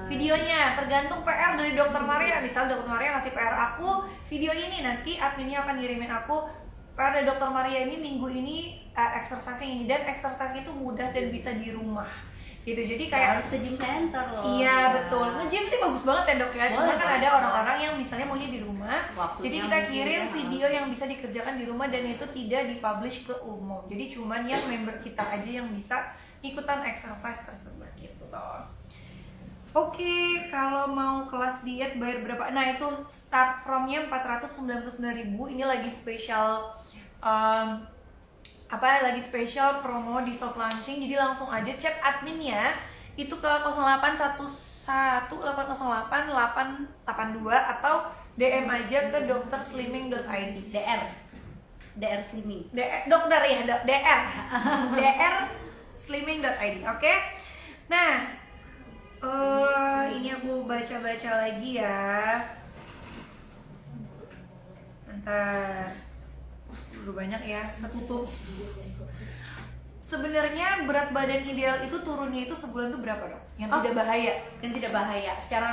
[SPEAKER 1] videonya, tergantung PR dari Dokter Maria. Misal Dokter Maria ngasih PR aku video ini, nanti adminnya akan ngirimin aku PR dari Dokter Maria ini minggu ini exercise ini, dan exercise itu mudah dan bisa di rumah. gitu. Jadi
[SPEAKER 3] Kayak
[SPEAKER 1] kayak
[SPEAKER 3] harus ke gym center loh.
[SPEAKER 1] iya
[SPEAKER 3] Ya.
[SPEAKER 1] betul, nge-gym sih bagus banget ya dok ya. Cuma
[SPEAKER 3] Boleh,
[SPEAKER 1] kan
[SPEAKER 3] boleh.
[SPEAKER 1] ada orang-orang yang misalnya maunya di rumah,
[SPEAKER 3] Waktunya
[SPEAKER 1] jadi kita
[SPEAKER 3] mungkin
[SPEAKER 1] kirim
[SPEAKER 3] ya,
[SPEAKER 1] video yang bisa dikerjakan di rumah dan itu tidak dipublish ke umum. Jadi cuman yang member kita aja yang bisa ikutan exercise tersebut gitu loh. Oke, kalau mau kelas diet bayar berapa? Nah itu start from-nya 499.000. Ini lagi spesial lagi spesial promo di soft launching. Jadi langsung aja chat adminnya itu ke 0811808882 atau DM aja ke drslimming.id.
[SPEAKER 3] DR Slimming.
[SPEAKER 1] Dokter ya, DR slimming.id. Oke. Nah, ini aku baca-baca lagi ya. Bentar. Udah banyak ya, ketutup. Sebenarnya berat badan ideal itu turunnya itu sebulan tuh berapa dok? Yang tidak bahaya?
[SPEAKER 3] Yang tidak bahaya. Secara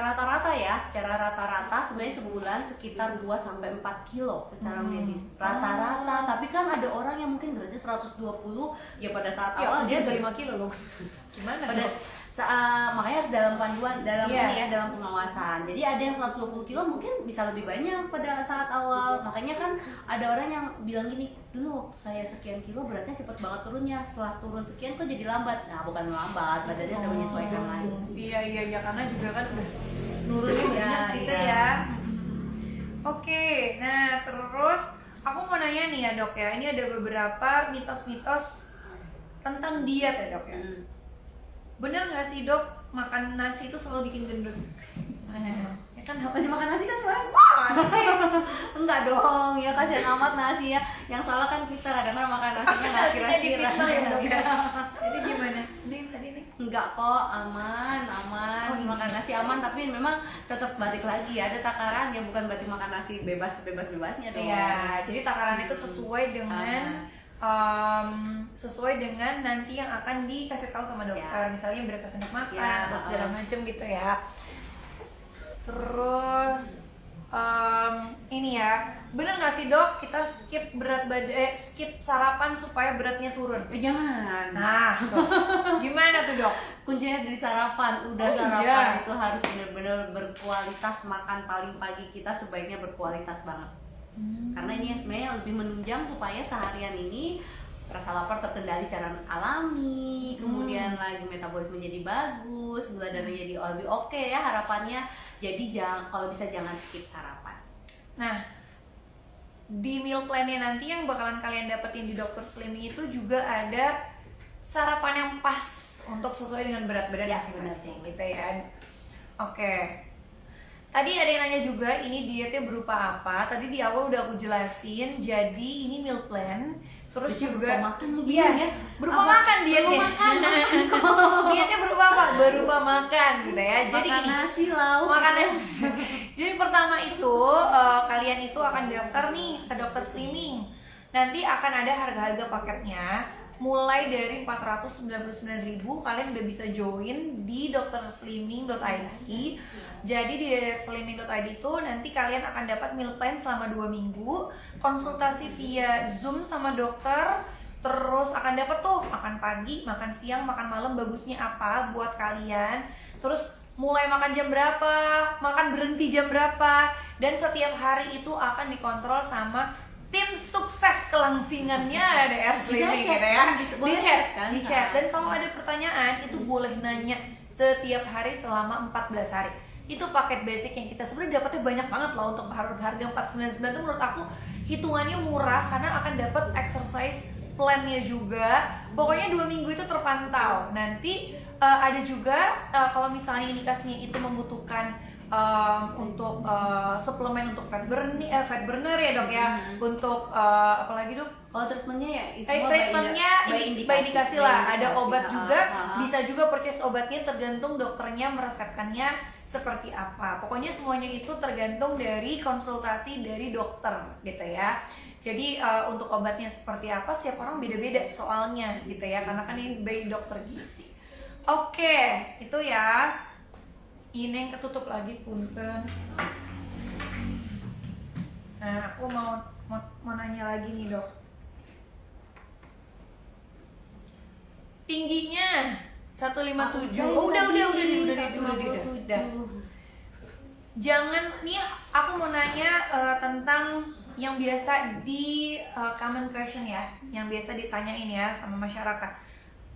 [SPEAKER 3] rata-rata sebenarnya sebulan sekitar 2 sampai 4 kilo secara medis. Rata-rata. Tapi kan ada orang yang mungkin beratnya 120, ya pada saat
[SPEAKER 1] Ya,
[SPEAKER 3] awal
[SPEAKER 1] dia
[SPEAKER 3] dia
[SPEAKER 1] bisa 5 kilo loh. Gimana?
[SPEAKER 3] pada
[SPEAKER 1] dok?
[SPEAKER 3] makanya harus dalam panduan
[SPEAKER 1] Iya.
[SPEAKER 3] dalam pengawasan. Jadi ada yang 120 kilo mungkin bisa lebih banyak pada saat awal. Makanya kan ada orang yang bilang gini, dulu waktu saya sekian kilo beratnya cepet banget turunnya, setelah turun sekian kok jadi lambat. Nah bukan lambat, badannya udah menyesuaikan lagi.
[SPEAKER 1] Iya karena juga kan udah nurunnya banyak gitu
[SPEAKER 3] iya.
[SPEAKER 1] ya. Oke, nah terus aku mau nanya nih ya dok ya, ini ada beberapa mitos-mitos tentang diet ya dok ya. Bener nggak sih dok, makan nasi itu selalu bikin gendut? Ya kan
[SPEAKER 3] Masih makan nasi kan suaranya
[SPEAKER 1] masih.
[SPEAKER 3] enggak dong, ya kasihan amat nasi ya. Yang salah kan kita kadang-kadang makan nasinya nggak
[SPEAKER 1] Nasinya
[SPEAKER 3] kira-kira.
[SPEAKER 1] dipitnah ya dok ya. Jadi gimana? Ini tadi nih.
[SPEAKER 3] Enggak kok, aman.
[SPEAKER 1] Oh, iya.
[SPEAKER 3] Makan nasi aman, tapi memang tetap balik lagi ada takaran yang bukan berarti makan nasi bebasnya dong.
[SPEAKER 1] Iya, jadi takaran itu sesuai dengan sesuai dengan nanti yang akan dikasih tahu sama dokter.
[SPEAKER 3] Ya.
[SPEAKER 1] Misalnya berapa sendok makan
[SPEAKER 3] Ya,
[SPEAKER 1] atau segala macam gitu ya. Terus ini ya, bener nggak sih dok kita skip skip sarapan supaya beratnya turun?
[SPEAKER 3] Jangan.
[SPEAKER 1] Nah, tuh. Gimana tuh dok?
[SPEAKER 3] Kuncinya dari sarapan. Udah
[SPEAKER 1] Oh,
[SPEAKER 3] sarapan
[SPEAKER 1] iya.
[SPEAKER 3] itu harus benar-benar berkualitas. Makan paling pagi kita sebaiknya berkualitas banget. Karena ini sebenarnya lebih menunjang supaya seharian ini rasa lapar terkendali secara alami, kemudian lagi metabolisme jadi bagus, gula darah jadi lebih oke ya harapannya. Jadi kalau bisa jangan skip sarapan.
[SPEAKER 1] Nah, di meal plan-nya nanti yang bakalan kalian dapetin di Dr. Slimming itu juga ada sarapan yang pas untuk sesuai dengan berat badan
[SPEAKER 3] Ya,
[SPEAKER 1] masing-masing gitu ya. Oke. Tadi ada yang nanya juga ini dietnya berupa apa? Tadi di awal udah aku jelasin. Jadi ini meal plan. Terus
[SPEAKER 3] Dietnya
[SPEAKER 1] juga
[SPEAKER 3] berupa makan lu
[SPEAKER 1] iya,
[SPEAKER 3] bingung ya?
[SPEAKER 1] berupa
[SPEAKER 3] Apa?
[SPEAKER 1] makan dietnya.
[SPEAKER 3] Berupa makan.
[SPEAKER 1] Dietnya berupa apa? Berupa makan gitu ya. Jadi
[SPEAKER 3] Makan
[SPEAKER 1] gini,
[SPEAKER 3] nasi lauk.
[SPEAKER 1] makan nasi. Jadi pertama itu kalian itu akan daftar nih ke Dr. Slimming. Nanti akan ada harga-harga paketnya. Mulai dari 499.000 kalian udah bisa join di drslimming.id. Jadi di drslimming.id itu nanti kalian akan dapat meal plan selama 2 minggu, konsultasi via Zoom sama dokter, terus akan dapat tuh makan pagi, makan siang, makan malam bagusnya apa buat kalian. Terus mulai makan jam berapa, makan berhenti jam berapa, dan setiap hari itu akan dikontrol sama tim sukses kelangsingannya DR Slimming
[SPEAKER 3] chat
[SPEAKER 1] gitu ya.
[SPEAKER 3] kan? Boleh chat kan?
[SPEAKER 1] Di chat. Dan kalau ada pertanyaan itu boleh nanya setiap hari selama 14 hari. Itu paket basic yang kita sebenarnya dapatnya banyak banget loh. Untuk harga 499 itu menurut aku hitungannya murah karena akan dapat exercise plan-nya juga. Pokoknya 2 minggu itu terpantau. Nanti ada juga kalau misalnya indikasinya itu membutuhkan untuk suplemen untuk fat burner ya dok ya. Untuk apalagi dok?
[SPEAKER 3] Kalau treatmentnya ya
[SPEAKER 1] Treatmentnya by indikasi lah. Ada obat juga,
[SPEAKER 3] bisa
[SPEAKER 1] bisa juga purchase obatnya tergantung dokternya meresepkannya seperti apa. Pokoknya semuanya itu tergantung dari konsultasi dari dokter gitu ya. Jadi untuk obatnya seperti apa setiap orang beda-beda soalnya gitu ya. Karena kan ini by dokter gizi. Oke, itu ya. Ini yang ketutup lagi punten. Nah, aku mau nanya lagi nih dok. Tingginya 157.
[SPEAKER 3] Oh,
[SPEAKER 1] Oh, udah.
[SPEAKER 3] 157.
[SPEAKER 1] Jangan nih, aku mau nanya tentang yang biasa di common question ya, yang biasa ditanyain ya sama masyarakat.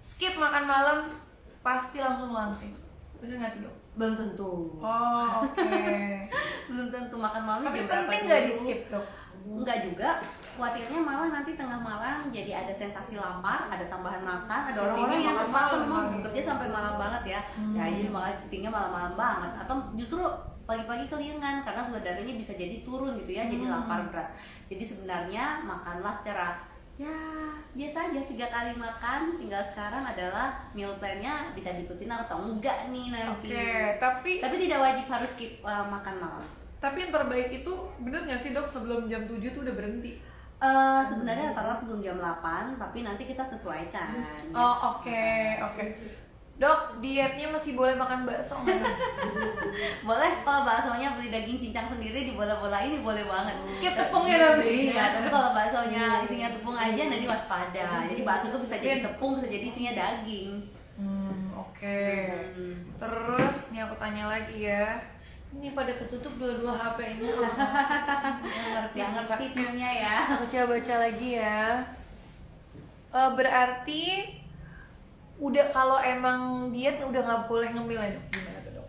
[SPEAKER 1] Skip makan malam pasti langsing. Bener nggak tuh, Dok?
[SPEAKER 3] Belum tentu.
[SPEAKER 1] Oh, oke.
[SPEAKER 3] Belum tentu makan malam
[SPEAKER 1] Tapi
[SPEAKER 3] jam berapa
[SPEAKER 1] penting nggak
[SPEAKER 3] dulu.
[SPEAKER 1] di skip, Dok?
[SPEAKER 3] Enggak juga. Khawatirnya malah nanti tengah malam jadi ada sensasi lapar, ada tambahan makan, ada
[SPEAKER 1] Jadi
[SPEAKER 3] orang-orang yang
[SPEAKER 1] malam
[SPEAKER 3] terpaksa
[SPEAKER 1] malam
[SPEAKER 3] memang
[SPEAKER 1] gitu.
[SPEAKER 3] bekerja sampai malam banget ya. Ya jadi malah cheatingnya malam-malam banget. Atau justru pagi-pagi keliengan karena gula darahnya bisa jadi turun gitu ya, jadi lapar berat. Jadi sebenarnya makanlah secara ya biasa aja 3 kali makan. Tinggal sekarang adalah meal plan-nya bisa diikutin atau enggak nih nanti.
[SPEAKER 1] Oke,
[SPEAKER 3] Tapi tidak wajib harus skip makan malam.
[SPEAKER 1] tapi yang terbaik itu bener nggak sih, Dok, sebelum jam 7 tuh udah berhenti?
[SPEAKER 3] Sebenarnya rata-rata sebelum jam 8, tapi nanti kita sesuaikan.
[SPEAKER 1] Oh, oke. Dok, dietnya masih boleh makan bakso nggak, Dok?
[SPEAKER 3] Boleh, kalau baksonya beli daging cincang sendiri di bola-bola ini boleh banget.
[SPEAKER 1] Skip tepungnya nanti.
[SPEAKER 3] Iya, tapi kalau baksonya isinya tepung aja nanti waspada. Jadi bakso itu bisa jadi tepung, bisa jadi isinya daging.
[SPEAKER 1] Oke. Terus, nih aku tanya lagi ya. Ini pada ketutup dua-dua HP-nya.
[SPEAKER 3] Nggak ngerti punya ya.
[SPEAKER 1] Aku coba baca lagi ya. Berarti udah kalau emang diet udah nggak boleh ngemil ya, Dok? Gimana tuh, Dok?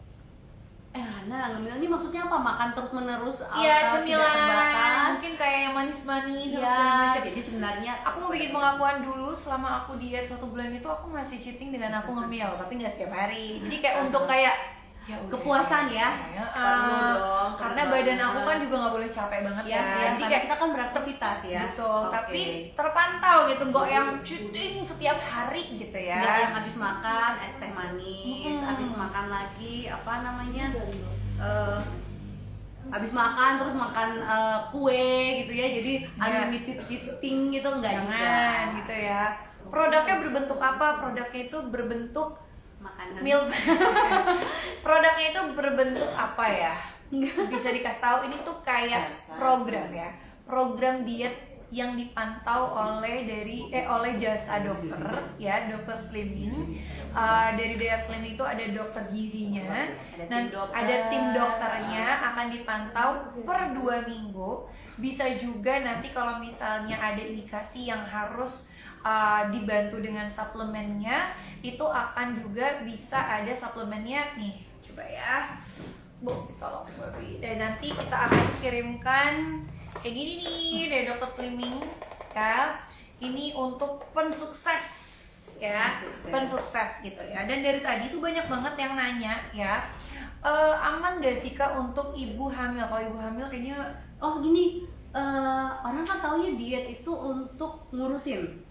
[SPEAKER 3] Karena ngemil ini maksudnya apa? Makan terus menerus?
[SPEAKER 1] Iya,
[SPEAKER 3] tidak
[SPEAKER 1] cemilan.
[SPEAKER 3] terbatas?
[SPEAKER 1] Mungkin kayak yang manis-manis.
[SPEAKER 3] Iya,
[SPEAKER 1] segala macam.
[SPEAKER 3] jadi sebenarnya
[SPEAKER 1] Aku mau bikin pengakuan dulu, selama aku diet 1 bulan itu aku masih cheating dengan aku ngemil, tapi nggak setiap hari. Jadi kayak untuk kayak ya udah,
[SPEAKER 3] kepuasan ya. Perlu dong,
[SPEAKER 1] karena
[SPEAKER 3] perlu
[SPEAKER 1] badan
[SPEAKER 3] banget.
[SPEAKER 1] aku kan juga nggak boleh capek banget
[SPEAKER 3] Ya,
[SPEAKER 1] ya.
[SPEAKER 3] ya,
[SPEAKER 1] Jadi
[SPEAKER 3] karena
[SPEAKER 1] kayak
[SPEAKER 3] kita kan beraktivitas ya.
[SPEAKER 1] betul,
[SPEAKER 3] Oke.
[SPEAKER 1] tapi terpantau gitu, nggak yang cheating setiap hari gitu ya.
[SPEAKER 3] Nggak yang habis makan es teh manis, habis makan lagi apa namanya, habis makan terus makan kue gitu ya, jadi unlimited cheating gitu nggak
[SPEAKER 1] Jangan
[SPEAKER 3] juga.
[SPEAKER 1] gitu ya. Produknya berbentuk apa? Produknya itu berbentuk
[SPEAKER 3] Makanan.
[SPEAKER 1] milk. Produknya itu berbentuk apa ya? Bisa dikasih tahu, ini tuh kayak program ya. Program diet yang dipantau oleh oleh jasa dokter ya, dokter slimming. Dari DR Slimming itu ada dokter gizinya dan ada tim dokternya, akan dipantau per 2 minggu. Bisa juga nanti kalau misalnya ada indikasi yang harus dibantu dengan suplemennya, itu akan juga bisa ada suplemennya nih. Coba ya, Bu, tolong Bobby. Dan nanti kita akan kirimkan kayak gini nih dari dokter Slimming ya. Ini untuk pensukses ya, pensukses gitu ya. Dan dari tadi tuh banyak banget yang nanya ya, aman gak sih Kak untuk ibu hamil? Kalau ibu hamil kayaknya
[SPEAKER 3] Gini, orang kan taunya diet itu untuk ngurusin.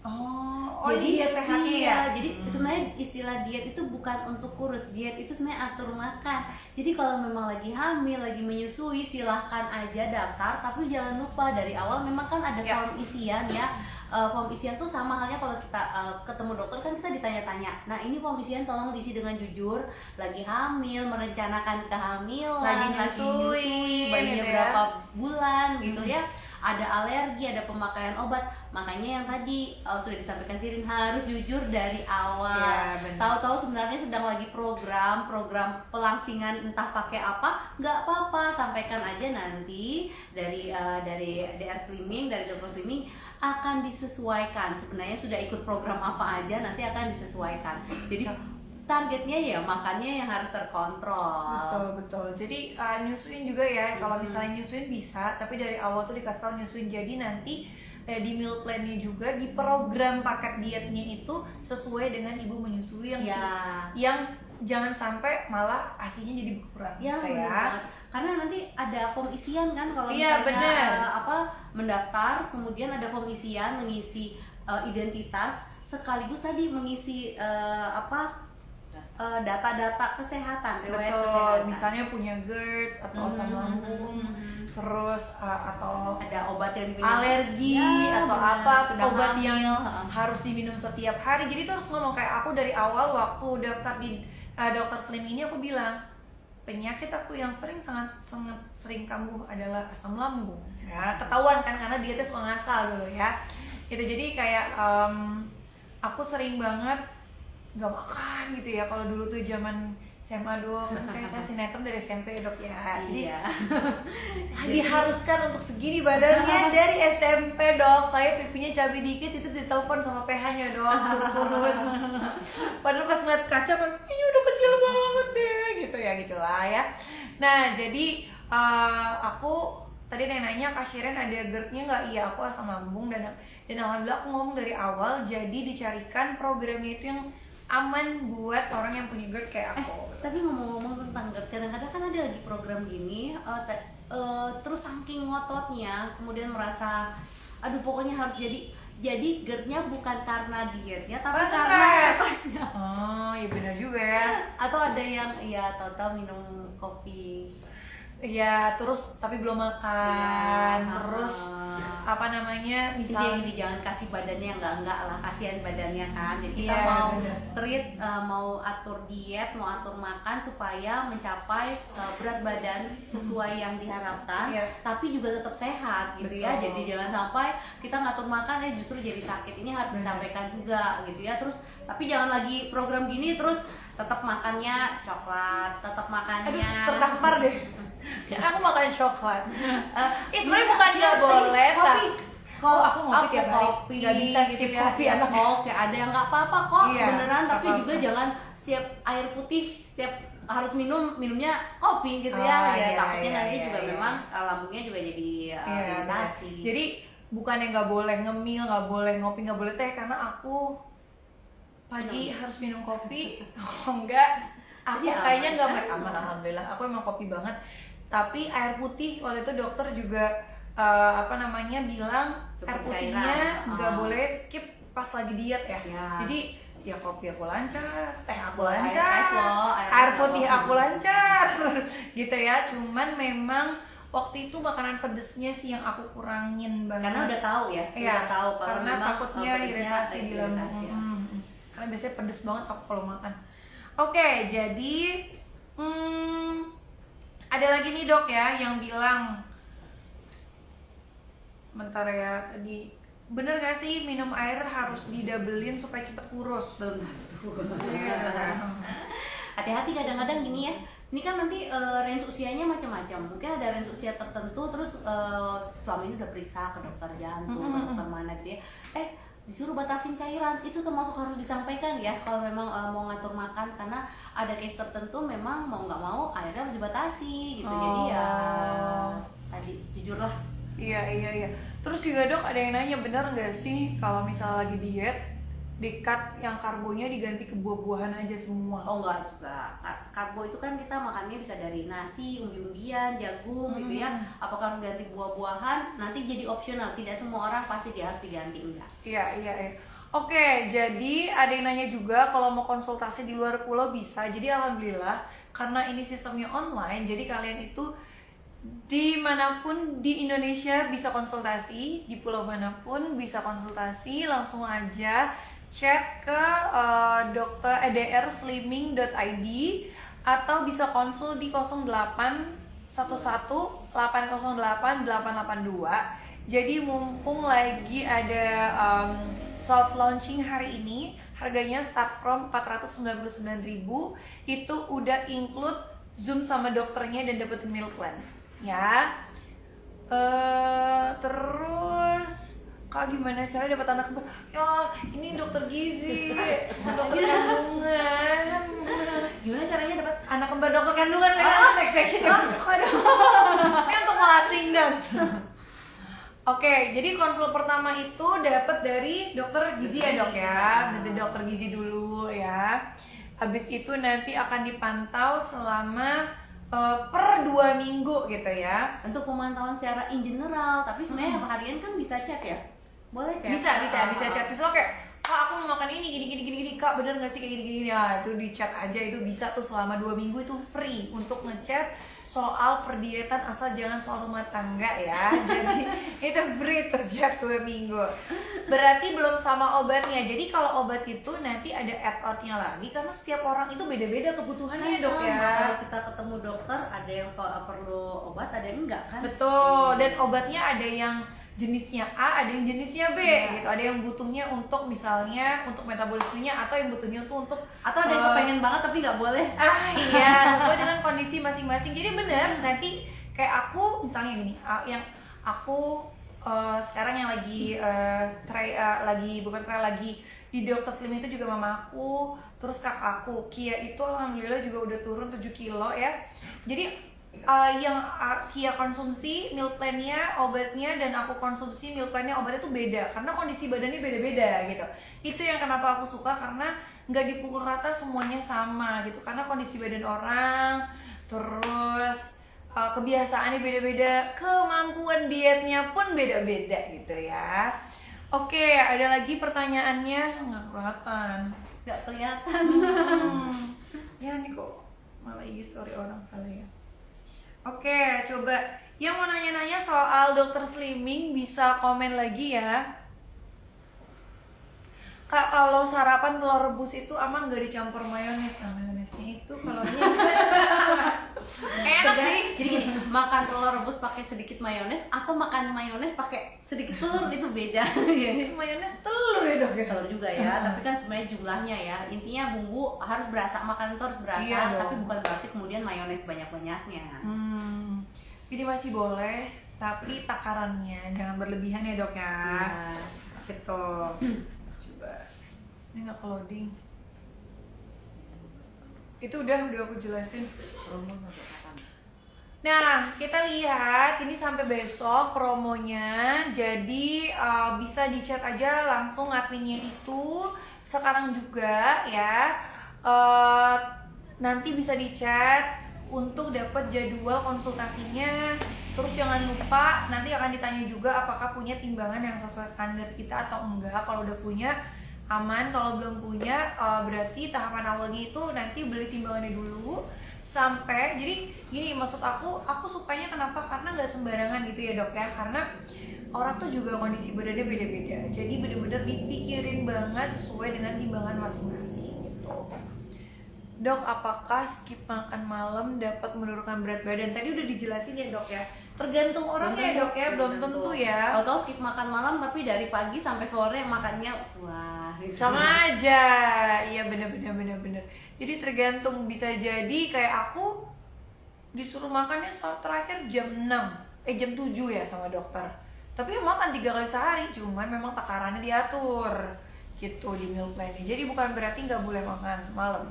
[SPEAKER 1] jadi diet sehatnya
[SPEAKER 3] iya,
[SPEAKER 1] ya.
[SPEAKER 3] jadi sebenarnya istilah diet itu bukan untuk kurus. Diet itu sebenarnya atur makan. Jadi kalau memang lagi hamil, lagi menyusui, silahkan aja daftar. Tapi jangan lupa dari awal memang kan ada form isian ya. Form isian tuh sama halnya kalau kita ketemu dokter kan kita ditanya-tanya. Nah ini form isian tolong diisi dengan jujur. Lagi hamil, merencanakan kehamilan,
[SPEAKER 1] Lagi nyusui,
[SPEAKER 3] bayinya
[SPEAKER 1] gitu ya.
[SPEAKER 3] berapa bulan gitu ya. Ada alergi, ada pemakaian obat. Makanya yang tadi sudah disampaikan Sirin, harus jujur dari awal.
[SPEAKER 1] Ya, benar.
[SPEAKER 3] Tahu-tahu sebenarnya sedang lagi program pelangsingan entah pakai apa, nggak apa-apa, sampaikan aja nanti dari DR Slimming, dari Dr. Slimming akan disesuaikan. Sebenarnya sudah ikut program apa aja nanti akan disesuaikan. Jadi targetnya ya makannya yang harus terkontrol.
[SPEAKER 1] Betul. Jadi nyusuin juga ya. Kalau misalnya nyusuin bisa, tapi dari awal tuh dikasih tahu nyusuin. Jadi nanti di meal plan-nya juga, di program paket dietnya itu sesuai dengan ibu menyusui yang jangan sampai malah asinya jadi berkurang.
[SPEAKER 3] Ya,
[SPEAKER 1] gitu
[SPEAKER 3] benar banget. Karena nanti ada form isian kan kalau
[SPEAKER 1] Iya,
[SPEAKER 3] misalnya mendaftar, kemudian ada form isian mengisi identitas sekaligus tadi mengisi data-data kesehatan, riwayat kesehatan.
[SPEAKER 1] Misalnya punya GERD atau asam lambung, terus atau
[SPEAKER 3] ada obat yang diminum,
[SPEAKER 1] alergi
[SPEAKER 3] ya,
[SPEAKER 1] atau
[SPEAKER 3] benar.
[SPEAKER 1] apa,
[SPEAKER 3] Sedang
[SPEAKER 1] obat
[SPEAKER 3] hamil,
[SPEAKER 1] yang
[SPEAKER 3] heeh.
[SPEAKER 1] harus diminum setiap hari. Jadi tuh harus ngomong kayak aku dari awal waktu daftar di dokter Slim ini, aku bilang penyakit aku yang sangat sering kambuh adalah asam lambung. Ya, ketahuan kan karena dietnya suka ngasal dulu ya. Gitu. Jadi kayak aku sering banget nggak makan gitu ya. Kalau dulu tuh zaman SMA dok, kan kayak saya sinetron dari SMP dok ya. Jadi
[SPEAKER 3] Iya.
[SPEAKER 1] diharuskan untuk segini badannya dari SMP dok. Saya pipinya cabai dikit itu ditelepon sama PH-nya dok, suruh kurus. Padahal pas ngeliat kaca, ini udah kecil banget deh gitu ya, gitulah ya. Nah jadi aku tadi nanya Kak Shiren ada GERD-nya nggak? Iya, aku asam lambung dan alhamdulillah aku ngomong dari awal, jadi dicarikan programnya itu yang aman buat orang yang punya GERD kayak aku.
[SPEAKER 3] Tapi ngomong-ngomong tentang GERD, kadang-kadang kan ada lagi program gini, terus saking ngototnya, kemudian merasa, aduh pokoknya harus jadi GERD-nya bukan karena dietnya, tapi karena stresnya.
[SPEAKER 1] Oh, iya benar juga ya.
[SPEAKER 3] Atau ada yang ya tahu-tahu minum kopi.
[SPEAKER 1] Iya, terus tapi belum makan,
[SPEAKER 3] Iya,
[SPEAKER 1] terus apa namanya, misalnya
[SPEAKER 3] Jadi jangan kasih badannya yang enggak lah, kasihan badannya kan. Jadi kita
[SPEAKER 1] Iya,
[SPEAKER 3] mau
[SPEAKER 1] bener.
[SPEAKER 3] treat, mau atur diet, mau atur makan supaya mencapai berat badan sesuai yang diharapkan,
[SPEAKER 1] Iya.
[SPEAKER 3] tapi juga tetap sehat gitu ya.
[SPEAKER 1] Betul.
[SPEAKER 3] Jadi jangan sampai kita ngatur makan justru jadi sakit. Ini harus
[SPEAKER 1] Bener.
[SPEAKER 3] disampaikan juga gitu ya. Terus tapi jangan lagi program gini terus tetap makannya coklat, tetap makannya
[SPEAKER 1] tertampar deh. Aku makan coklat. Sebenarnya
[SPEAKER 3] Iya,
[SPEAKER 1] bukan nggak boleh,
[SPEAKER 3] kopi.
[SPEAKER 1] Oh, aku ngopi tiap hari.
[SPEAKER 3] Kopi,
[SPEAKER 1] Nggak bisa
[SPEAKER 3] gitu
[SPEAKER 1] skip
[SPEAKER 3] ya.
[SPEAKER 1] kopi
[SPEAKER 3] Ya,
[SPEAKER 1] anaknya.
[SPEAKER 3] Oke, ada yang nggak apa-apa kok,
[SPEAKER 1] Iya,
[SPEAKER 3] beneran.
[SPEAKER 1] nggak
[SPEAKER 3] Tapi
[SPEAKER 1] apa-apa.
[SPEAKER 3] juga jangan setiap air putih, setiap harus minumnya kopi gitu
[SPEAKER 1] Oh,
[SPEAKER 3] ya.
[SPEAKER 1] iya,
[SPEAKER 3] Takutnya
[SPEAKER 1] iya,
[SPEAKER 3] nanti
[SPEAKER 1] iya,
[SPEAKER 3] juga
[SPEAKER 1] iya.
[SPEAKER 3] memang lambungnya juga jadi
[SPEAKER 1] Iya,
[SPEAKER 3] iritasi.
[SPEAKER 1] bener. Jadi bukannya nggak boleh ngemil, nggak boleh ngopi, nggak boleh teh, karena aku pagi harus minum kopi. Oh enggak, aku
[SPEAKER 3] Jadi
[SPEAKER 1] kayaknya
[SPEAKER 3] aman,
[SPEAKER 1] nggak
[SPEAKER 3] kan?
[SPEAKER 1] aman, alhamdulillah. Aku emang kopi banget. Tapi air putih waktu itu dokter juga bilang
[SPEAKER 3] Cukup
[SPEAKER 1] air putihnya
[SPEAKER 3] cairan.
[SPEAKER 1] nggak boleh skip pas lagi diet ya.
[SPEAKER 3] Ya.
[SPEAKER 1] Jadi ya kopi aku lancar, teh aku
[SPEAKER 3] Air
[SPEAKER 1] lancar,
[SPEAKER 3] es loh, air
[SPEAKER 1] air
[SPEAKER 3] es
[SPEAKER 1] putih
[SPEAKER 3] loh.
[SPEAKER 1] aku lancar, gitu ya. Cuman memang waktu itu makanan pedesnya sih yang aku kurangin banget.
[SPEAKER 3] Karena udah tahu ya,
[SPEAKER 1] Iya,
[SPEAKER 3] udah tahu kalau
[SPEAKER 1] karena
[SPEAKER 3] memang
[SPEAKER 1] takutnya
[SPEAKER 3] pedesnya
[SPEAKER 1] iritasi di lambung.
[SPEAKER 3] iritasi ya.
[SPEAKER 1] Karena biasanya pedes banget aku kalau makan. Oke, jadi ada lagi nih dok ya yang bilang, bentar ya, tadi bener gak sih minum air harus didabelin supaya cepet kurus?
[SPEAKER 3] Belum tentu.
[SPEAKER 1] Iya.
[SPEAKER 3] Hati-hati kadang-kadang gini ya. Ini kan nanti range usianya macam-macam. Mungkin ada range usia tertentu terus selama ini udah periksa ke dokter jantung, ke dokter mana gitu ya. Disuruh batasin cairan, itu termasuk harus disampaikan ya kalau memang mau ngatur makan, karena ada case tertentu memang mau nggak mau airnya harus dibatasi gitu. Jadi ya tadi jujur lah.
[SPEAKER 1] Iya. Terus juga dok ada yang nanya, bener nggak sih kalau misalnya lagi diet di-cut yang karbonya diganti ke buah-buahan aja semua?
[SPEAKER 3] Oh enggak juga. Karbo itu kan kita makannya bisa dari nasi, umbi-umbian, jagung gitu ya. Apakah harus ganti buah-buahan? Nanti jadi opsional. Tidak semua orang pasti dia harus diganti, enggak.
[SPEAKER 1] Iya. Oke, jadi ada yang nanya juga kalau mau konsultasi di luar pulau bisa. Jadi alhamdulillah karena ini sistemnya online, jadi kalian itu dimanapun di Indonesia bisa konsultasi, di pulau manapun bisa konsultasi, langsung aja chat ke drslimming.id atau bisa konsul di 0811808882. Jadi mumpung lagi ada soft launching hari ini, harganya start from 499.000, itu udah include Zoom sama dokternya dan dapetin meal plan ya. Terus Kak, gimana cara dapat anak kembar? Ya, ini dokter gizi, dokter kandungan.
[SPEAKER 3] Gimana caranya dapat
[SPEAKER 1] Anak kembar dokter kandungan next section ya. Ini untuk melasingkan. Oke, jadi konsul pertama itu dapat dari dokter gizi ya dok ya, dari dokter gizi dulu ya. Habis itu nanti akan dipantau selama per 2 minggu gitu ya.
[SPEAKER 3] untuk pemantauan secara in general, tapi sebenarnya harian kan bisa chat ya? Boleh chat?
[SPEAKER 1] Bisa chat. Misalnya kayak, Kak aku mau makan ini gini, Kak bener gak sih kayak gini? Ya itu di chat aja, itu bisa tuh selama 2 minggu itu free untuk ngechat soal perdietan, asal jangan soal rumah tangga ya. Jadi itu free tuh chat 2 minggu. Berarti belum sama obatnya. Jadi kalau obat itu nanti ada add-on-nya lagi, karena setiap orang itu beda-beda kebutuhannya dok ya.
[SPEAKER 3] Kalau kita ketemu dokter, ada yang perlu obat, ada yang enggak kan?
[SPEAKER 1] Betul, dan obatnya ada yang jenisnya A, ada yang jenisnya B
[SPEAKER 3] Iya.
[SPEAKER 1] gitu. Ada yang butuhnya untuk misalnya untuk metabolismenya, atau yang butuhnya tuh untuk
[SPEAKER 3] Atau ada yang kepengen banget tapi nggak boleh.
[SPEAKER 1] iya, sesuai dengan kondisi masing-masing. Jadi bener, nanti kayak aku misalnya gini, yang aku sekarang yang lagi lagi di Dokter Slim itu juga mama aku, terus kakak aku Kia itu alhamdulillah juga udah turun 7 kilo ya. Jadi yang Kia konsumsi meal plan-nya, obatnya, dan aku konsumsi meal plan-nya, obatnya tuh beda karena kondisi badannya beda-beda gitu. Itu yang kenapa aku suka, karena nggak dipukul rata semuanya sama gitu, karena kondisi badan orang, terus kebiasaannya beda-beda, kemampuan dietnya pun beda-beda gitu ya. Oke, ada lagi pertanyaannya? Nggak kelihatan.
[SPEAKER 3] Nggak kelihatan.
[SPEAKER 1] Ya nih kok malah IG story orang kali ya. Oke, coba yang mau nanya-nanya soal dokter slimming bisa komen lagi ya. Kak, kalau sarapan telur rebus itu aman gak dicampur mayones? Nah, mayonesnya itu kalau enak sih.
[SPEAKER 3] Jadi gini, makan telur rebus pakai sedikit mayones atau makan mayones pakai sedikit telur itu beda.
[SPEAKER 1] Mayones telur ya dok ya?
[SPEAKER 3] Telur juga ya, tapi kan sebenarnya jumlahnya ya. Intinya bumbu harus berasa, makanan itu harus berasa,
[SPEAKER 1] Iya
[SPEAKER 3] tapi
[SPEAKER 1] dong.
[SPEAKER 3] bukan berarti kemudian mayones banyak-banyaknya.
[SPEAKER 1] Jadi masih boleh, tapi takarannya jangan berlebihan ya dok ya.
[SPEAKER 3] Ya.
[SPEAKER 1] Gitu. Coba. Ini nggak ke loading. Itu udah aku jelasin.
[SPEAKER 3] Promo sampai kapan?
[SPEAKER 1] Nah, kita lihat ini sampai besok promonya. Jadi bisa di-chat aja langsung adminnya itu sekarang juga ya. Nanti bisa di-chat untuk dapat jadwal konsultasinya. Terus jangan lupa nanti akan ditanya juga apakah punya timbangan yang sesuai standar kita atau enggak. Kalau udah punya aman, kalau belum punya berarti tahapan awalnya itu nanti beli timbangannya dulu sampai. Jadi gini, maksud aku sukanya kenapa, karena nggak sembarangan gitu ya dok ya, karena orang tuh juga kondisi badannya beda-beda, jadi bener-bener dipikirin banget sesuai dengan timbangan masing-masing gitu. Dok, apakah skip makan malam dapat menurunkan berat badan? Tadi udah dijelasin ya dok ya, tergantung orangnya ya dok ya, belum tentu ya.
[SPEAKER 3] Tahu-tahu skip makan malam tapi dari pagi sampai sore makannya wah gitu.
[SPEAKER 1] Sama aja, iya bener. Jadi tergantung, bisa jadi kayak aku disuruh makannya terakhir jam 6, jam 7 ya sama dokter. Tapi ya makan 3 kali sehari, cuman memang takarannya diatur gitu di meal plan-nya. Jadi bukan berarti nggak boleh makan malam.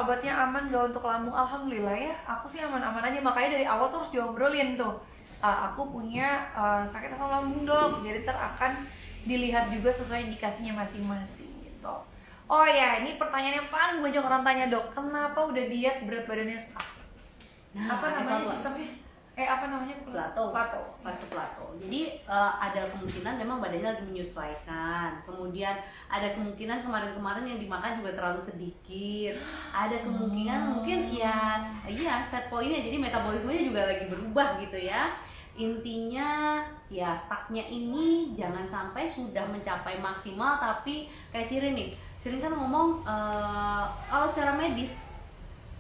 [SPEAKER 1] Obatnya aman gak untuk lambung? Alhamdulillah ya, aku sih aman-aman aja. Makanya dari awal tuh harus diobrolin tuh. Aku punya sakit asam lambung dok, jadi akan dilihat juga sesuai indikasinya masing-masing gitu. Oh ya, ini pertanyaan yang paling banyak orang tanya dok, kenapa udah diet berat badannya stuck?
[SPEAKER 3] Nah,
[SPEAKER 1] Apa namanya
[SPEAKER 3] evaluasi.
[SPEAKER 1] sistemnya? Apa namanya?
[SPEAKER 3] Plato.
[SPEAKER 1] Plato.
[SPEAKER 3] Fase plato. Jadi ada kemungkinan memang badannya lagi menyesuaikan. Kemudian ada kemungkinan kemarin-kemarin yang dimakan juga terlalu sedikit. Ada kemungkinan mungkin ya iya set poinnya, jadi metabolismenya juga lagi berubah gitu ya. Intinya ya stucknya ini jangan sampai sudah mencapai maksimal tapi kayak Sirin nih. Sirin kan ngomong kalau secara medis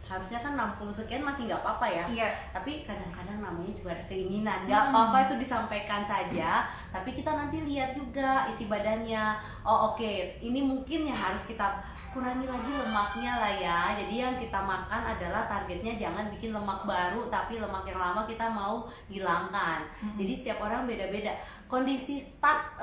[SPEAKER 3] harusnya kan 60 sekian masih nggak apa-apa ya.
[SPEAKER 1] Iya.
[SPEAKER 3] Tapi kadang-kadang namanya juga ada keinginan, nggak apa-apa itu disampaikan saja. Tapi kita nanti lihat juga isi badannya. Oh oke, ini mungkin yang harus kita kurangi lagi lemaknya lah ya. Jadi yang kita makan adalah targetnya jangan bikin lemak baru, tapi lemak yang lama kita mau hilangkan. Jadi setiap orang beda-beda. Kondisi stuck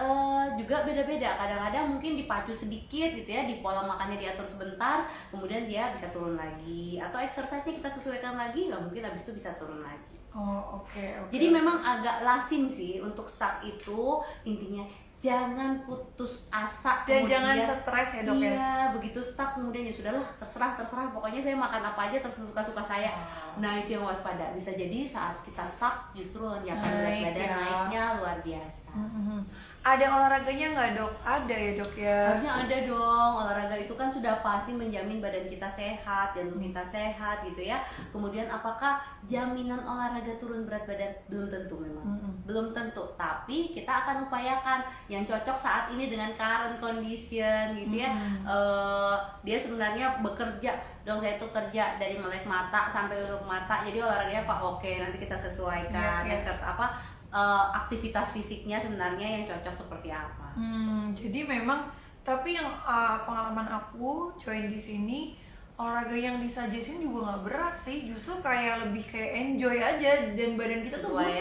[SPEAKER 3] juga beda-beda. Kadang-kadang mungkin dipacu sedikit gitu ya, di pola makannya diatur sebentar, kemudian dia bisa turun lagi. Atau exercise-nya kita sesuaikan lagi, nggak mungkin habis itu bisa turun lagi.
[SPEAKER 1] Oh oke.
[SPEAKER 3] Jadi memang agak lazim sih untuk stuck itu. Intinya jangan putus asa
[SPEAKER 1] Dan
[SPEAKER 3] kemudian,
[SPEAKER 1] jangan stres ya dok ya.
[SPEAKER 3] iya, begitu stuck kemudian ya sudahlah, terserah pokoknya saya makan apa aja tersuka-suka saya. Nah itu yang waspada, bisa jadi saat kita stuck justru lonjakan berat
[SPEAKER 1] Naik
[SPEAKER 3] badan
[SPEAKER 1] ya.
[SPEAKER 3] naiknya luar biasa.
[SPEAKER 1] Ada olahraganya nggak dok? Ada ya dok ya.
[SPEAKER 3] Harusnya ada dong, olahraga itu kan sudah pasti menjamin badan kita sehat, jantung kita sehat gitu ya. Kemudian apakah jaminan olahraga turun berat badan? Belum tentu memang. Belum tentu, tapi kita akan upayakan yang cocok saat ini dengan current condition gitu ya. Dia sebenarnya bekerja, dong saya tuh kerja dari melek mata sampai tutup mata. Jadi olahraganya apa? Oke, nanti kita sesuaikan.
[SPEAKER 1] Iya.
[SPEAKER 3] Exercise apa? aktivitas fisiknya sebenarnya yang cocok seperti apa.
[SPEAKER 1] Jadi memang, tapi yang pengalaman aku join di sini, olahraga yang disuggestin juga nggak berat sih, justru kayak lebih kayak enjoy aja dan badan kita tuh
[SPEAKER 3] Sesuai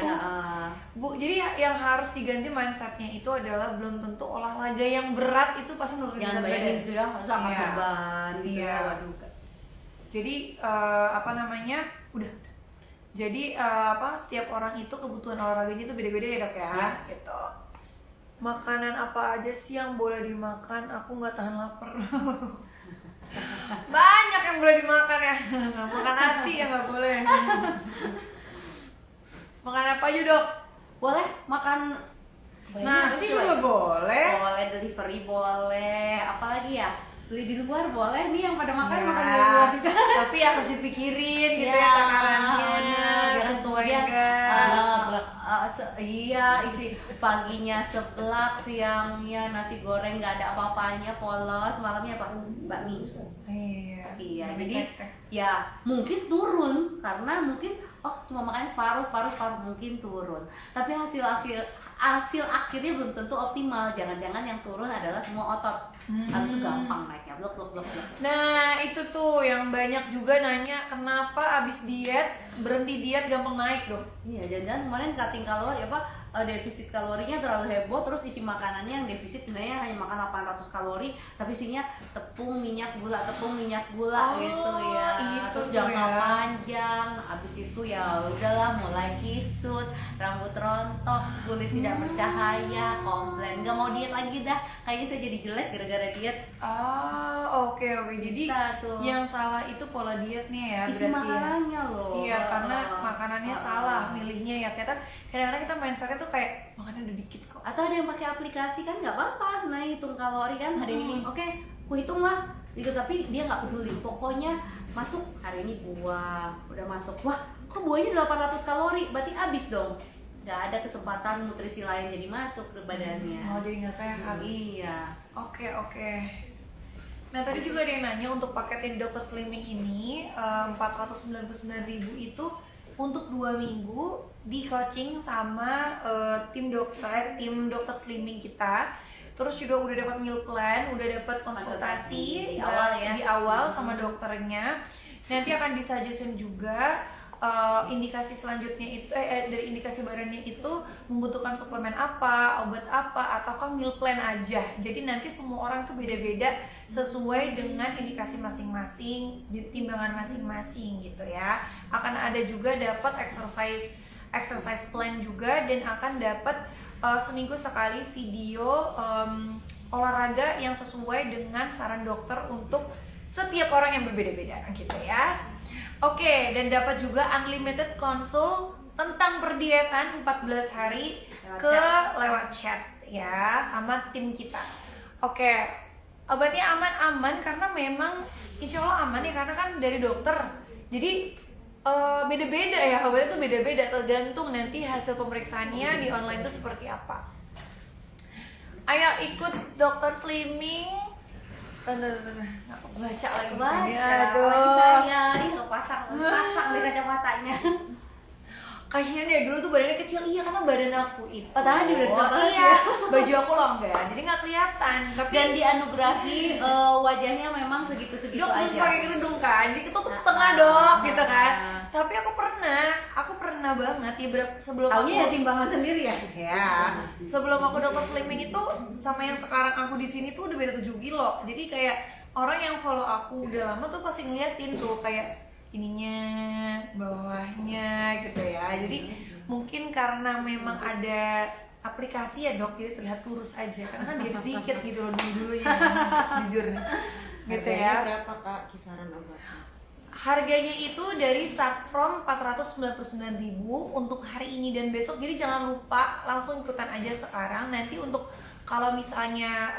[SPEAKER 1] butuh. Jadi yang harus diganti mindsetnya itu adalah belum tentu olahraga yang berat itu pasti nurunin
[SPEAKER 3] jangan
[SPEAKER 1] berat
[SPEAKER 3] bayangin
[SPEAKER 1] badan.
[SPEAKER 3] gitu ya, langsung angkat
[SPEAKER 1] Iya.
[SPEAKER 3] beban gitu
[SPEAKER 1] Iya.
[SPEAKER 3] ya, waduh.
[SPEAKER 1] Jadi udah. Jadi setiap orang itu kebutuhan olahraganya itu beda-beda ya dok ya, gitu. Makanan apa aja sih yang boleh dimakan? Aku nggak tahan lapar. Banyak yang boleh dimakan ya. Makan hati ya nggak boleh. Makan apa aja dok?
[SPEAKER 3] Boleh makan
[SPEAKER 1] Nasi juga boleh.
[SPEAKER 3] Boleh, delivery boleh, apalagi ya, beli di luar boleh nih yang pada makan
[SPEAKER 1] Ya,
[SPEAKER 3] makan di luar juga.
[SPEAKER 1] tapi harus dipikirin gitu ya
[SPEAKER 3] Ya,
[SPEAKER 1] takarannya,
[SPEAKER 3] bener.
[SPEAKER 1] sesuai
[SPEAKER 3] Kemudian,
[SPEAKER 1] enggak.
[SPEAKER 3] iya, isi paginya seblak, siangnya nasi goreng nggak ada apa-apanya, polos, malamnya apa? Bakmi.
[SPEAKER 1] Iya.
[SPEAKER 3] Iya,
[SPEAKER 1] Lebih
[SPEAKER 3] jadi
[SPEAKER 1] teteh.
[SPEAKER 3] ya mungkin turun karena mungkin cuma makannya separuh mungkin turun. Tapi hasil akhirnya belum tentu optimal. Jangan-jangan yang turun adalah semua otot. Habis itu gampang naiknya, blok.
[SPEAKER 1] Nah itu tuh yang banyak juga nanya kenapa abis berhenti diet gampang naik dong.
[SPEAKER 3] Iya, jangan-jangan kemarin cutting kalori defisit kalorinya terlalu heboh, terus isi makanannya yang defisit misalnya hanya makan 800 kalori tapi isinya tepung minyak gula gitu ya.
[SPEAKER 1] Itu
[SPEAKER 3] Terus
[SPEAKER 1] tuh
[SPEAKER 3] jangka
[SPEAKER 1] ya.
[SPEAKER 3] panjang, habis itu ya udahlah mulai kisut, rambut rontok, kulit tidak bercahaya, komplain nggak mau diet lagi dah, kayaknya saya jadi jelek gara-gara diet.
[SPEAKER 1] Oke. Jadi
[SPEAKER 3] Bisa tuh.
[SPEAKER 1] yang salah itu pola dietnya ya
[SPEAKER 3] Isi
[SPEAKER 1] berarti ya.
[SPEAKER 3] makanannya loh.
[SPEAKER 1] Iya, karena makanannya salah milihnya ya. Kadang-kadang kita mindsetnya tuh kayak makannya udah dikit kok.
[SPEAKER 3] Atau ada yang pakai aplikasi kan nggak apa-apa sebenarnya, hitung kalori kan hari ini oke aku hitung lah gitu, tapi dia nggak peduli, pokoknya masuk hari ini buah udah masuk, wah kok buahnya 800 kalori berarti habis dong, nggak ada kesempatan nutrisi lain jadi masuk ke badannya.
[SPEAKER 1] Jadi nggak sehat.
[SPEAKER 3] Iya.
[SPEAKER 1] Oke. Nah tadi juga ada yang nanya untuk paket yang Dr. Slimming ini 499.000 itu untuk 2 minggu di coaching sama tim dokter Slimming kita. Terus juga udah dapat meal plan, udah dapat konsultasi
[SPEAKER 3] Di awal ya.
[SPEAKER 1] di awal sama dokternya. Nanti akan disuggestion juga indikasi selanjutnya itu dari indikasi badannya itu membutuhkan suplemen apa, obat apa, ataukah meal plan aja. Jadi nanti semua orang tuh beda-beda sesuai dengan indikasi masing-masing, di timbangan masing-masing gitu ya. Akan ada juga dapat exercise plan juga, dan akan dapat seminggu sekali video olahraga yang sesuai dengan saran dokter untuk setiap orang yang berbeda-beda gitu ya. Oke, dan dapat juga unlimited konsul tentang perdietan 14 hari lewat chat ya sama tim kita. Oke, obatnya aman-aman karena memang insya Allah aman ya, karena kan dari dokter. Jadi beda-beda ya, obatnya tuh beda-beda tergantung nanti hasil pemeriksaannya di online tuh seperti apa. Ayo ikut Dr. Slimming. Baca lagi bukannya.
[SPEAKER 3] Saya nggak pasang di kacamatanya.
[SPEAKER 1] Kasihan ya, dulu tuh badannya kecil, iya karena badan aku itu.
[SPEAKER 3] Oh, tadi udah kita bahas
[SPEAKER 1] iya,
[SPEAKER 3] ya.
[SPEAKER 1] baju aku longgar, jadi nggak kelihatan. Tapi
[SPEAKER 3] Dan dianugerahi wajahnya memang segitu-segitu
[SPEAKER 1] dok harus
[SPEAKER 3] aja.
[SPEAKER 1] pakai kerudung kan, ditutup setengah dok, gitu kan. Tapi aku pernah banget ya sebelum
[SPEAKER 3] Taunya ya
[SPEAKER 1] aku
[SPEAKER 3] timbangan sendiri ya.
[SPEAKER 1] ya sebelum aku Dr. Slimming itu sama yang sekarang aku di sini tuh udah beda 7 kilo. Jadi kayak orang yang follow aku udah lama tuh pasti ngeliatin tuh kayak ininya, bawahnya gitu ya. Jadi mungkin karena memang ada aplikasi ya dok, jadi terlihat kurus aja karena kan dia dikit gitu loh dulunya jujur nih gitu ya.
[SPEAKER 4] Berapa kak kisaran obatnya?
[SPEAKER 1] Harganya itu dari start from 499.000 untuk hari ini dan besok. Jadi jangan lupa langsung ikutan aja sekarang. Nanti untuk kalau misalnya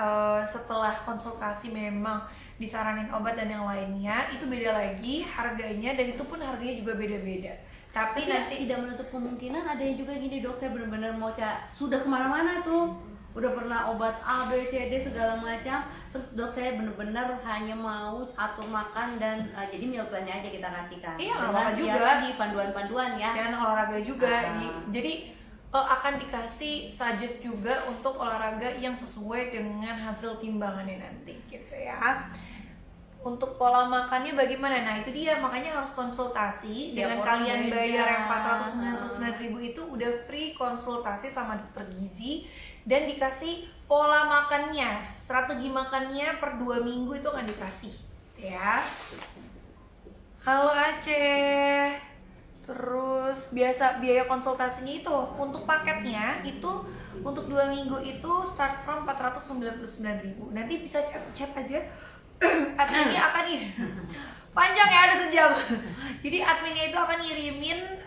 [SPEAKER 1] setelah konsultasi memang disaranin obat dan yang lainnya, itu beda lagi harganya, dan itu pun harganya juga beda-beda. Tapi nanti
[SPEAKER 3] tidak menutup kemungkinan ada yang juga gini, dok saya benar-benar mau sudah kemana-mana tuh, udah pernah obat A, B, C, D segala macam, terus dok saya benar-benar hanya mau atur makan dan jadi meal plan-nya aja kita kasihkan.
[SPEAKER 1] Iya,
[SPEAKER 3] dengan
[SPEAKER 1] apa-apa juga.
[SPEAKER 3] ya, tadi panduan-panduan ya.
[SPEAKER 1] dan olahraga juga. Jadi akan dikasih suggest juga untuk olahraga yang sesuai dengan hasil timbangannya nanti gitu ya. Untuk pola makannya bagaimana? Nah itu dia, makanya harus konsultasi. Dengan
[SPEAKER 3] orang
[SPEAKER 1] kalian
[SPEAKER 3] beda.
[SPEAKER 1] bayar yang 499.000 itu udah free konsultasi sama dokter gizi dan dikasih pola makannya, strategi makannya per 2 minggu itu akan dikasih ya. Halo Aceh. Terus biaya konsultasinya itu untuk paketnya itu untuk 2 minggu itu start from 499.000. Nanti bisa chat aja. Adminnya akan panjang ya, ada sejam. Jadi adminnya itu akan ngirimin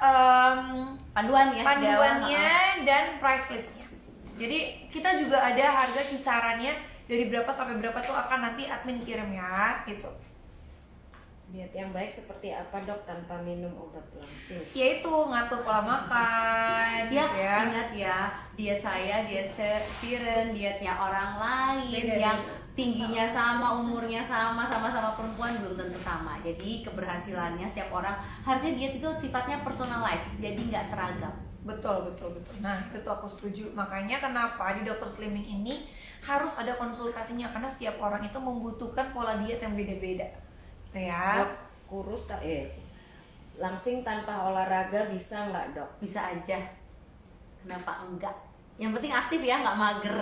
[SPEAKER 1] panduannya dan price listnya. Jadi kita juga ada harga kisarannya dari berapa sampai berapa tuh akan nanti admin kirim ya gitu.
[SPEAKER 4] Diet yang baik seperti apa dok tanpa minum obat langsing?
[SPEAKER 1] Yaitu ngatur pola makan
[SPEAKER 3] Ya,
[SPEAKER 1] gitu ya.
[SPEAKER 3] ingat ya, diet saya, diet Siren, dietnya orang lain
[SPEAKER 1] Beda,
[SPEAKER 3] yang
[SPEAKER 1] beda.
[SPEAKER 3] tingginya sama, umurnya sama, sama-sama perempuan belum tentu sama. Jadi keberhasilannya setiap orang harusnya diet itu sifatnya personalized, jadi nggak seragam.
[SPEAKER 1] Betul. Nah itu tuh aku setuju. Makanya kenapa di Dr. Slimming ini harus ada konsultasinya, karena setiap orang itu membutuhkan pola diet yang beda-beda ya.
[SPEAKER 4] Dok, kurus langsing tanpa olahraga bisa nggak dok?
[SPEAKER 3] Bisa aja. Kenapa enggak? Yang penting aktif ya, nggak mager.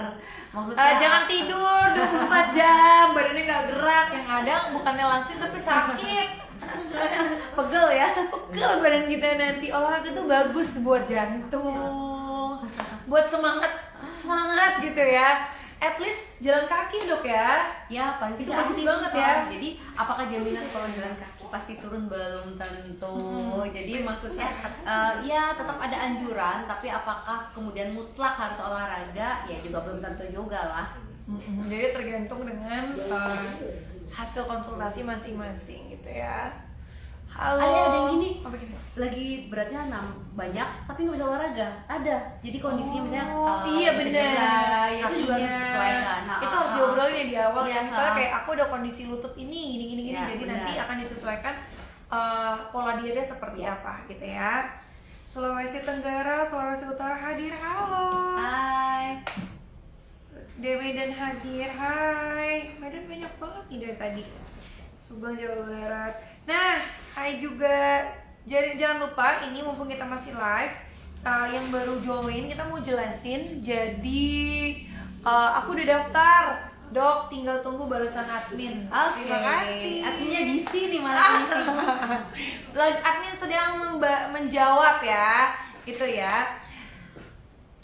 [SPEAKER 3] Maksudnya
[SPEAKER 1] Jangan tidur 24 jam, badannya nggak gerak. Yang ada bukannya langsing tapi sakit.
[SPEAKER 3] pegel ya.
[SPEAKER 1] Pegel badan kita nanti. Olahraga tuh bagus buat jantung, buat semangat gitu ya. At least jalan kaki dok ya.
[SPEAKER 3] Ya, paling
[SPEAKER 1] Itu
[SPEAKER 3] tidak
[SPEAKER 1] bagus
[SPEAKER 3] aktif
[SPEAKER 1] banget ya.
[SPEAKER 3] Jadi, apakah jaminan kalau jalan kaki pasti turun? Belum tentu. Jadi maksudnya ya tetap ada anjuran, tapi apakah kemudian mutlak harus olahraga? Ya juga belum tentu juga lah.
[SPEAKER 1] Jadi tergantung dengan hasil konsultasi masing-masing gitu ya. Halo.
[SPEAKER 3] Ada yang gini,
[SPEAKER 1] Apa gini?
[SPEAKER 3] lagi beratnya banyak tapi nggak bisa olahraga. Ada. Jadi kondisinya misalnya
[SPEAKER 1] Iya
[SPEAKER 3] bisa
[SPEAKER 1] benar.
[SPEAKER 3] cedera, ya itu juga harus
[SPEAKER 1] Kakinya.
[SPEAKER 3] disesuaikan.
[SPEAKER 1] Itu harus diobrolin ya di awal.
[SPEAKER 3] Iya,
[SPEAKER 1] Misalnya kayak aku udah kondisi lutut ini gini.
[SPEAKER 3] Ya,
[SPEAKER 1] Jadi
[SPEAKER 3] benar.
[SPEAKER 1] nanti akan disesuaikan pola dietnya seperti apa gitu ya. Sulawesi Tenggara, Sulawesi Utara hadir. Halo.
[SPEAKER 3] Hai.
[SPEAKER 1] Medan hadir. Hai. Medan banyak banget nih dari tadi. Subang, Jawa Barat. Nah, hai juga. Jadi jangan lupa ini mumpung kita masih live, yang baru join kita mau jelasin. Jadi aku udah daftar, dok. Tinggal tunggu balasan admin.
[SPEAKER 3] Oke.
[SPEAKER 1] Terima kasih.
[SPEAKER 3] Adminnya busy nih malah busy.
[SPEAKER 1] Admin sedang menjawab ya, gitu ya.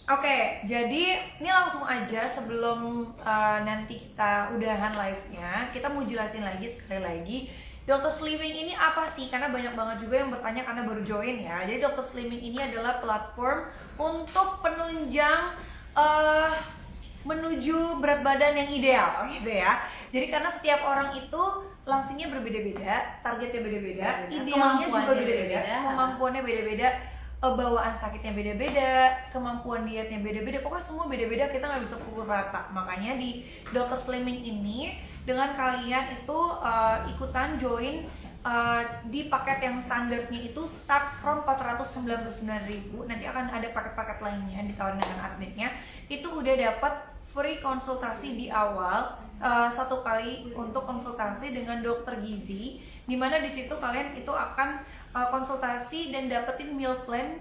[SPEAKER 1] Oke, jadi ini langsung aja sebelum nanti kita udahan live-nya, kita mau jelasin lagi sekali lagi Dr. Slimming ini apa sih? Karena banyak banget juga yang bertanya karena baru join ya. Jadi Dr. Slimming ini adalah platform untuk penunjang menuju berat badan yang ideal gitu ya. Jadi karena setiap orang itu langsingnya berbeda-beda, targetnya beda-beda, idealnya juga beda-beda, kemampuannya beda-beda, bawaan sakitnya beda-beda, kemampuan dietnya beda-beda, pokoknya semua beda-beda, kita nggak bisa pukul rata. Makanya di Dr. Slimming ini dengan kalian itu ikutan join di paket yang standarnya itu start from 499.000, nanti akan ada paket-paket lainnya ditawarin dengan adminnya, itu udah dapat free konsultasi di awal, 1 kali untuk konsultasi dengan dokter gizi, dimana di situ kalian itu akan konsultasi dan dapetin meal plan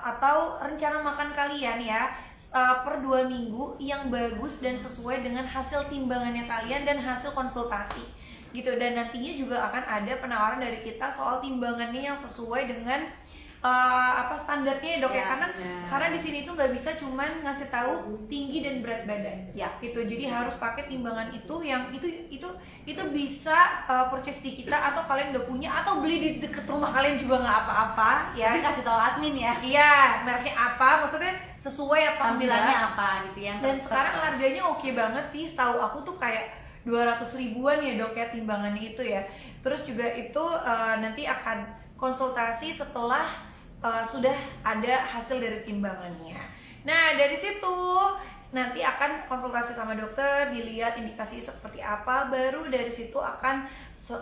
[SPEAKER 1] atau rencana makan kalian ya per 2 minggu yang bagus dan sesuai dengan hasil timbangannya kalian dan hasil konsultasi gitu. Dan nantinya juga akan ada penawaran dari kita soal timbangannya yang sesuai dengan standarnya ya dok ya, karena di sini tuh nggak bisa cuman ngasih tahu tinggi dan berat badan
[SPEAKER 3] ya
[SPEAKER 1] gitu. Jadi harus pakai timbangan itu yang itu bisa purchase di kita, atau kalian udah punya atau beli di deket rumah kalian juga nggak apa-apa ya.
[SPEAKER 3] Tapi kasih tahu admin ya.
[SPEAKER 1] Iya, mereknya apa, maksudnya sesuai apa
[SPEAKER 3] tampilannya
[SPEAKER 1] enggak.
[SPEAKER 3] apa gitu ya.
[SPEAKER 1] Dan sekarang harganya oke banget sih, setahu aku tuh kayak 200 ribuan ya dok ya timbangannya itu ya. Terus juga itu nanti akan konsultasi setelah sudah ada hasil dari timbangannya. Nah dari situ nanti akan konsultasi sama dokter, dilihat indikasi seperti apa, baru dari situ akan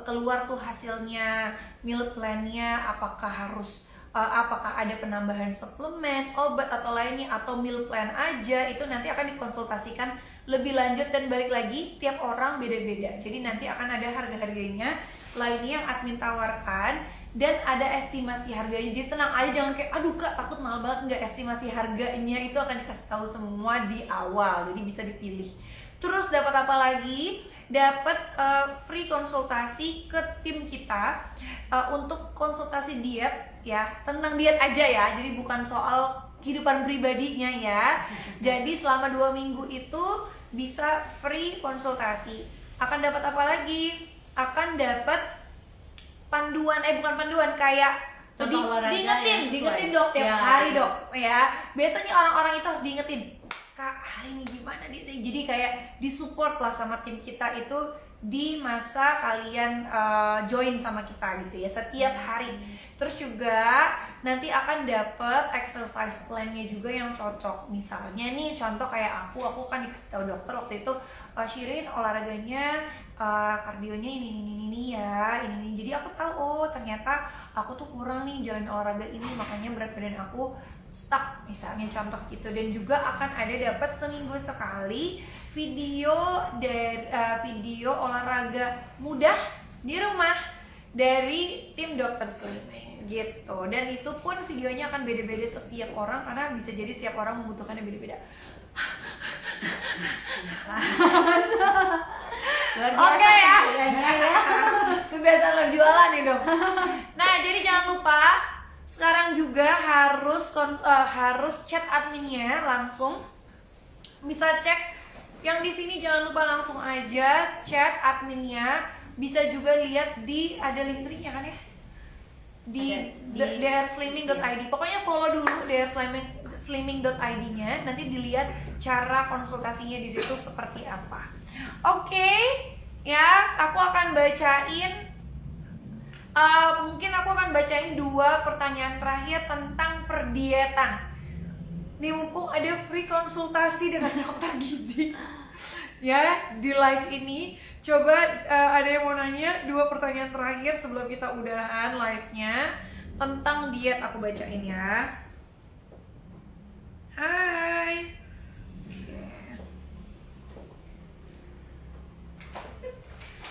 [SPEAKER 1] keluar tuh hasilnya, meal plan-nya, apakah harus apakah ada penambahan suplemen, obat atau lainnya, atau meal plan aja, itu nanti akan dikonsultasikan lebih lanjut. Dan balik lagi, tiap orang beda-beda, jadi nanti akan ada harga-harganya lainnya yang admin tawarkan, dan ada estimasi harganya. Jadi tenang aja, jangan kayak aduh kak takut mahal banget, enggak, estimasi harganya itu akan dikasih tahu semua di awal, jadi bisa dipilih. Terus dapat apa lagi? Dapat free konsultasi ke tim kita untuk konsultasi diet ya, tentang diet aja ya, jadi bukan soal kehidupan pribadinya ya. Jadi selama 2 minggu itu bisa free konsultasi. Akan dapat apa lagi? Akan dapat panduan, bukan panduan, kayak diingetin dok tiap hari dok ya. Biasanya orang-orang itu harus diingetin, kak hari ini gimana dia, jadi kayak disupport lah sama tim kita itu di masa kalian join sama kita gitu ya, setiap hari. Terus juga nanti akan dapet exercise plan-nya juga yang cocok. Misalnya nih contoh kayak aku kan dikasih tahu dokter waktu itu, Shirin olahraganya kardionya ini ya, ini. Jadi aku tahu, oh ternyata aku tuh kurang nih jalan olahraga ini, makanya berat badan aku stuck misalnya, contoh gitu. Dan juga akan ada dapat seminggu sekali video video olahraga mudah di rumah dari tim Dokter Slimming gitu. Dan itu pun videonya akan beda-beda setiap orang, karena bisa jadi setiap orang membutuhkannya beda-beda. Oke ya. Kebiasaan lo jualan nih dong. Nah jadi jangan lupa sekarang juga harus chat adminnya langsung. Bisa cek yang di sini, jangan lupa langsung aja chat adminnya. Bisa juga lihat di ada link tree-nya kan ya, di drslimming.id. Pokoknya follow dulu drslimming.id-nya, nanti dilihat cara konsultasinya di situ seperti apa. Oke, ya aku akan bacain mungkin aku akan bacain 2 pertanyaan terakhir tentang perdietan. Nih mumpung ada free konsultasi dengan dokter gizi ya di live ini. Coba ada yang mau nanya 2 pertanyaan terakhir sebelum kita udahan live-nya tentang diet, aku bacain ya. Hai.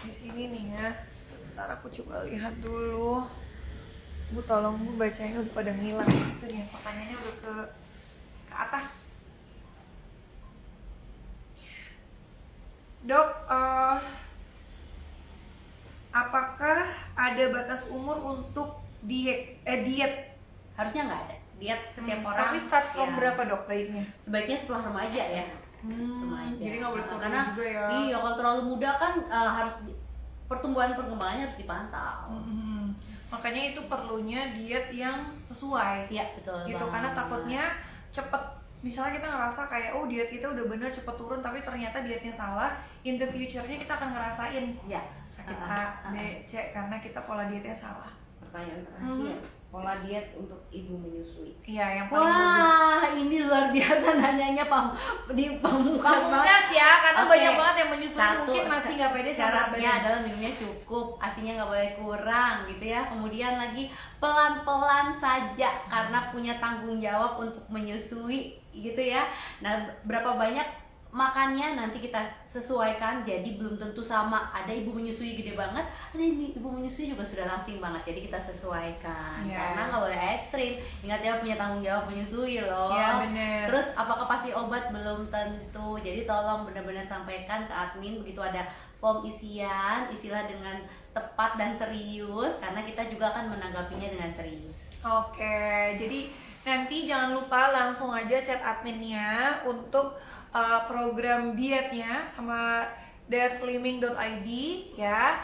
[SPEAKER 1] Di sini nih ya. Sebentar aku coba lihat dulu. Bu tolong Bu bacain, udah pada ngilang gitu nih. Pertanyaannya udah ke atas. Dok, apakah ada batas umur untuk diet?
[SPEAKER 3] Harusnya nggak ada diet, setiap orang.
[SPEAKER 1] Tapi start from
[SPEAKER 3] ya,
[SPEAKER 1] berapa dok dietnya?
[SPEAKER 3] sebaiknya setelah remaja ya. Remaja.
[SPEAKER 1] Jadi nggak boleh turun
[SPEAKER 3] karena
[SPEAKER 1] juga ya.
[SPEAKER 3] iya, kalau terlalu muda kan harus perkembangannya harus dipantau.
[SPEAKER 1] Makanya itu perlunya diet yang sesuai.
[SPEAKER 3] Iya betul.
[SPEAKER 1] Gitu, karena takutnya cepet, misalnya kita ngerasa kayak oh diet kita udah bener cepet turun, tapi ternyata dietnya salah, in the future-nya kita akan ngerasain
[SPEAKER 3] Ya.
[SPEAKER 1] sakit A, B, C karena kita pola dietnya salah.
[SPEAKER 4] Pertanyaan terakhir, pola diet untuk ibu menyusui.
[SPEAKER 1] Iya, yang paling bagus.
[SPEAKER 3] Wah, ini luar biasa nanyanya di pamungkas
[SPEAKER 1] Pamungkas ya, karena
[SPEAKER 3] Oke.
[SPEAKER 1] banyak banget yang menyusui,
[SPEAKER 3] Satu,
[SPEAKER 1] mungkin masih nggak pede sama
[SPEAKER 3] syaratnya
[SPEAKER 1] badan.
[SPEAKER 3] adalah minumnya cukup, asinya nggak boleh kurang gitu ya. Kemudian lagi pelan-pelan saja karena punya tanggung jawab untuk menyusui gitu ya. Nah, berapa banyak makannya nanti kita sesuaikan, jadi belum tentu sama. Ada ibu menyusui gede banget, ada ibu menyusui juga sudah langsing banget, jadi kita sesuaikan.
[SPEAKER 1] Iya.
[SPEAKER 3] Karena nggak boleh ekstrim. Ingat ya, punya tanggung jawab menyusui loh.
[SPEAKER 1] Iya, bener.
[SPEAKER 3] Terus apakah pasti obat? Belum tentu. Jadi tolong benar-benar sampaikan ke admin begitu ada form isian, isilah dengan tepat dan serius, karena kita juga akan menanggapinya dengan serius.
[SPEAKER 1] Oke, jadi nanti jangan lupa langsung aja chat adminnya untuk program dietnya sama drslimming.id ya.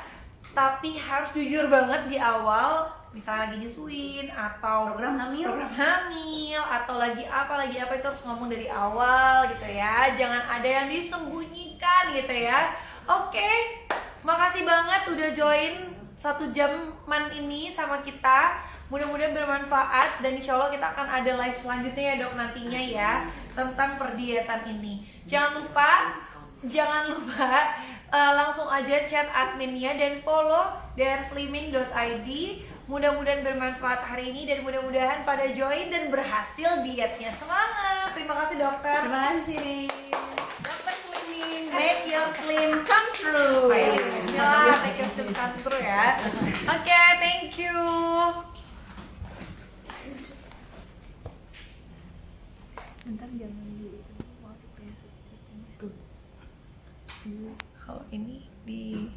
[SPEAKER 1] Tapi harus jujur banget di awal, misalnya lagi nyusuin atau
[SPEAKER 3] Program hamil
[SPEAKER 1] atau lagi apa itu harus ngomong dari awal gitu ya. Jangan ada yang disembunyikan gitu ya. Oke, makasih banget udah join 1 jam-an ini sama kita. Mudah-mudahan bermanfaat, dan insya Allah kita akan ada live selanjutnya ya dok nantinya ya tentang perdietan ini. Jangan lupa langsung aja chat adminnya dan follow drslimming.id Mudah-mudahan bermanfaat hari ini dan mudah-mudahan pada join dan berhasil dietnya. Semangat. Terima kasih dokter.
[SPEAKER 3] Terima kasih.
[SPEAKER 1] Dokter Slimming, make your slim come true.
[SPEAKER 3] Baik.
[SPEAKER 1] Bismillah, make your slim come true ya. Oke, thank you.
[SPEAKER 5] Bentar jangan di masuk ya subtitlenya.
[SPEAKER 1] Kalau ini di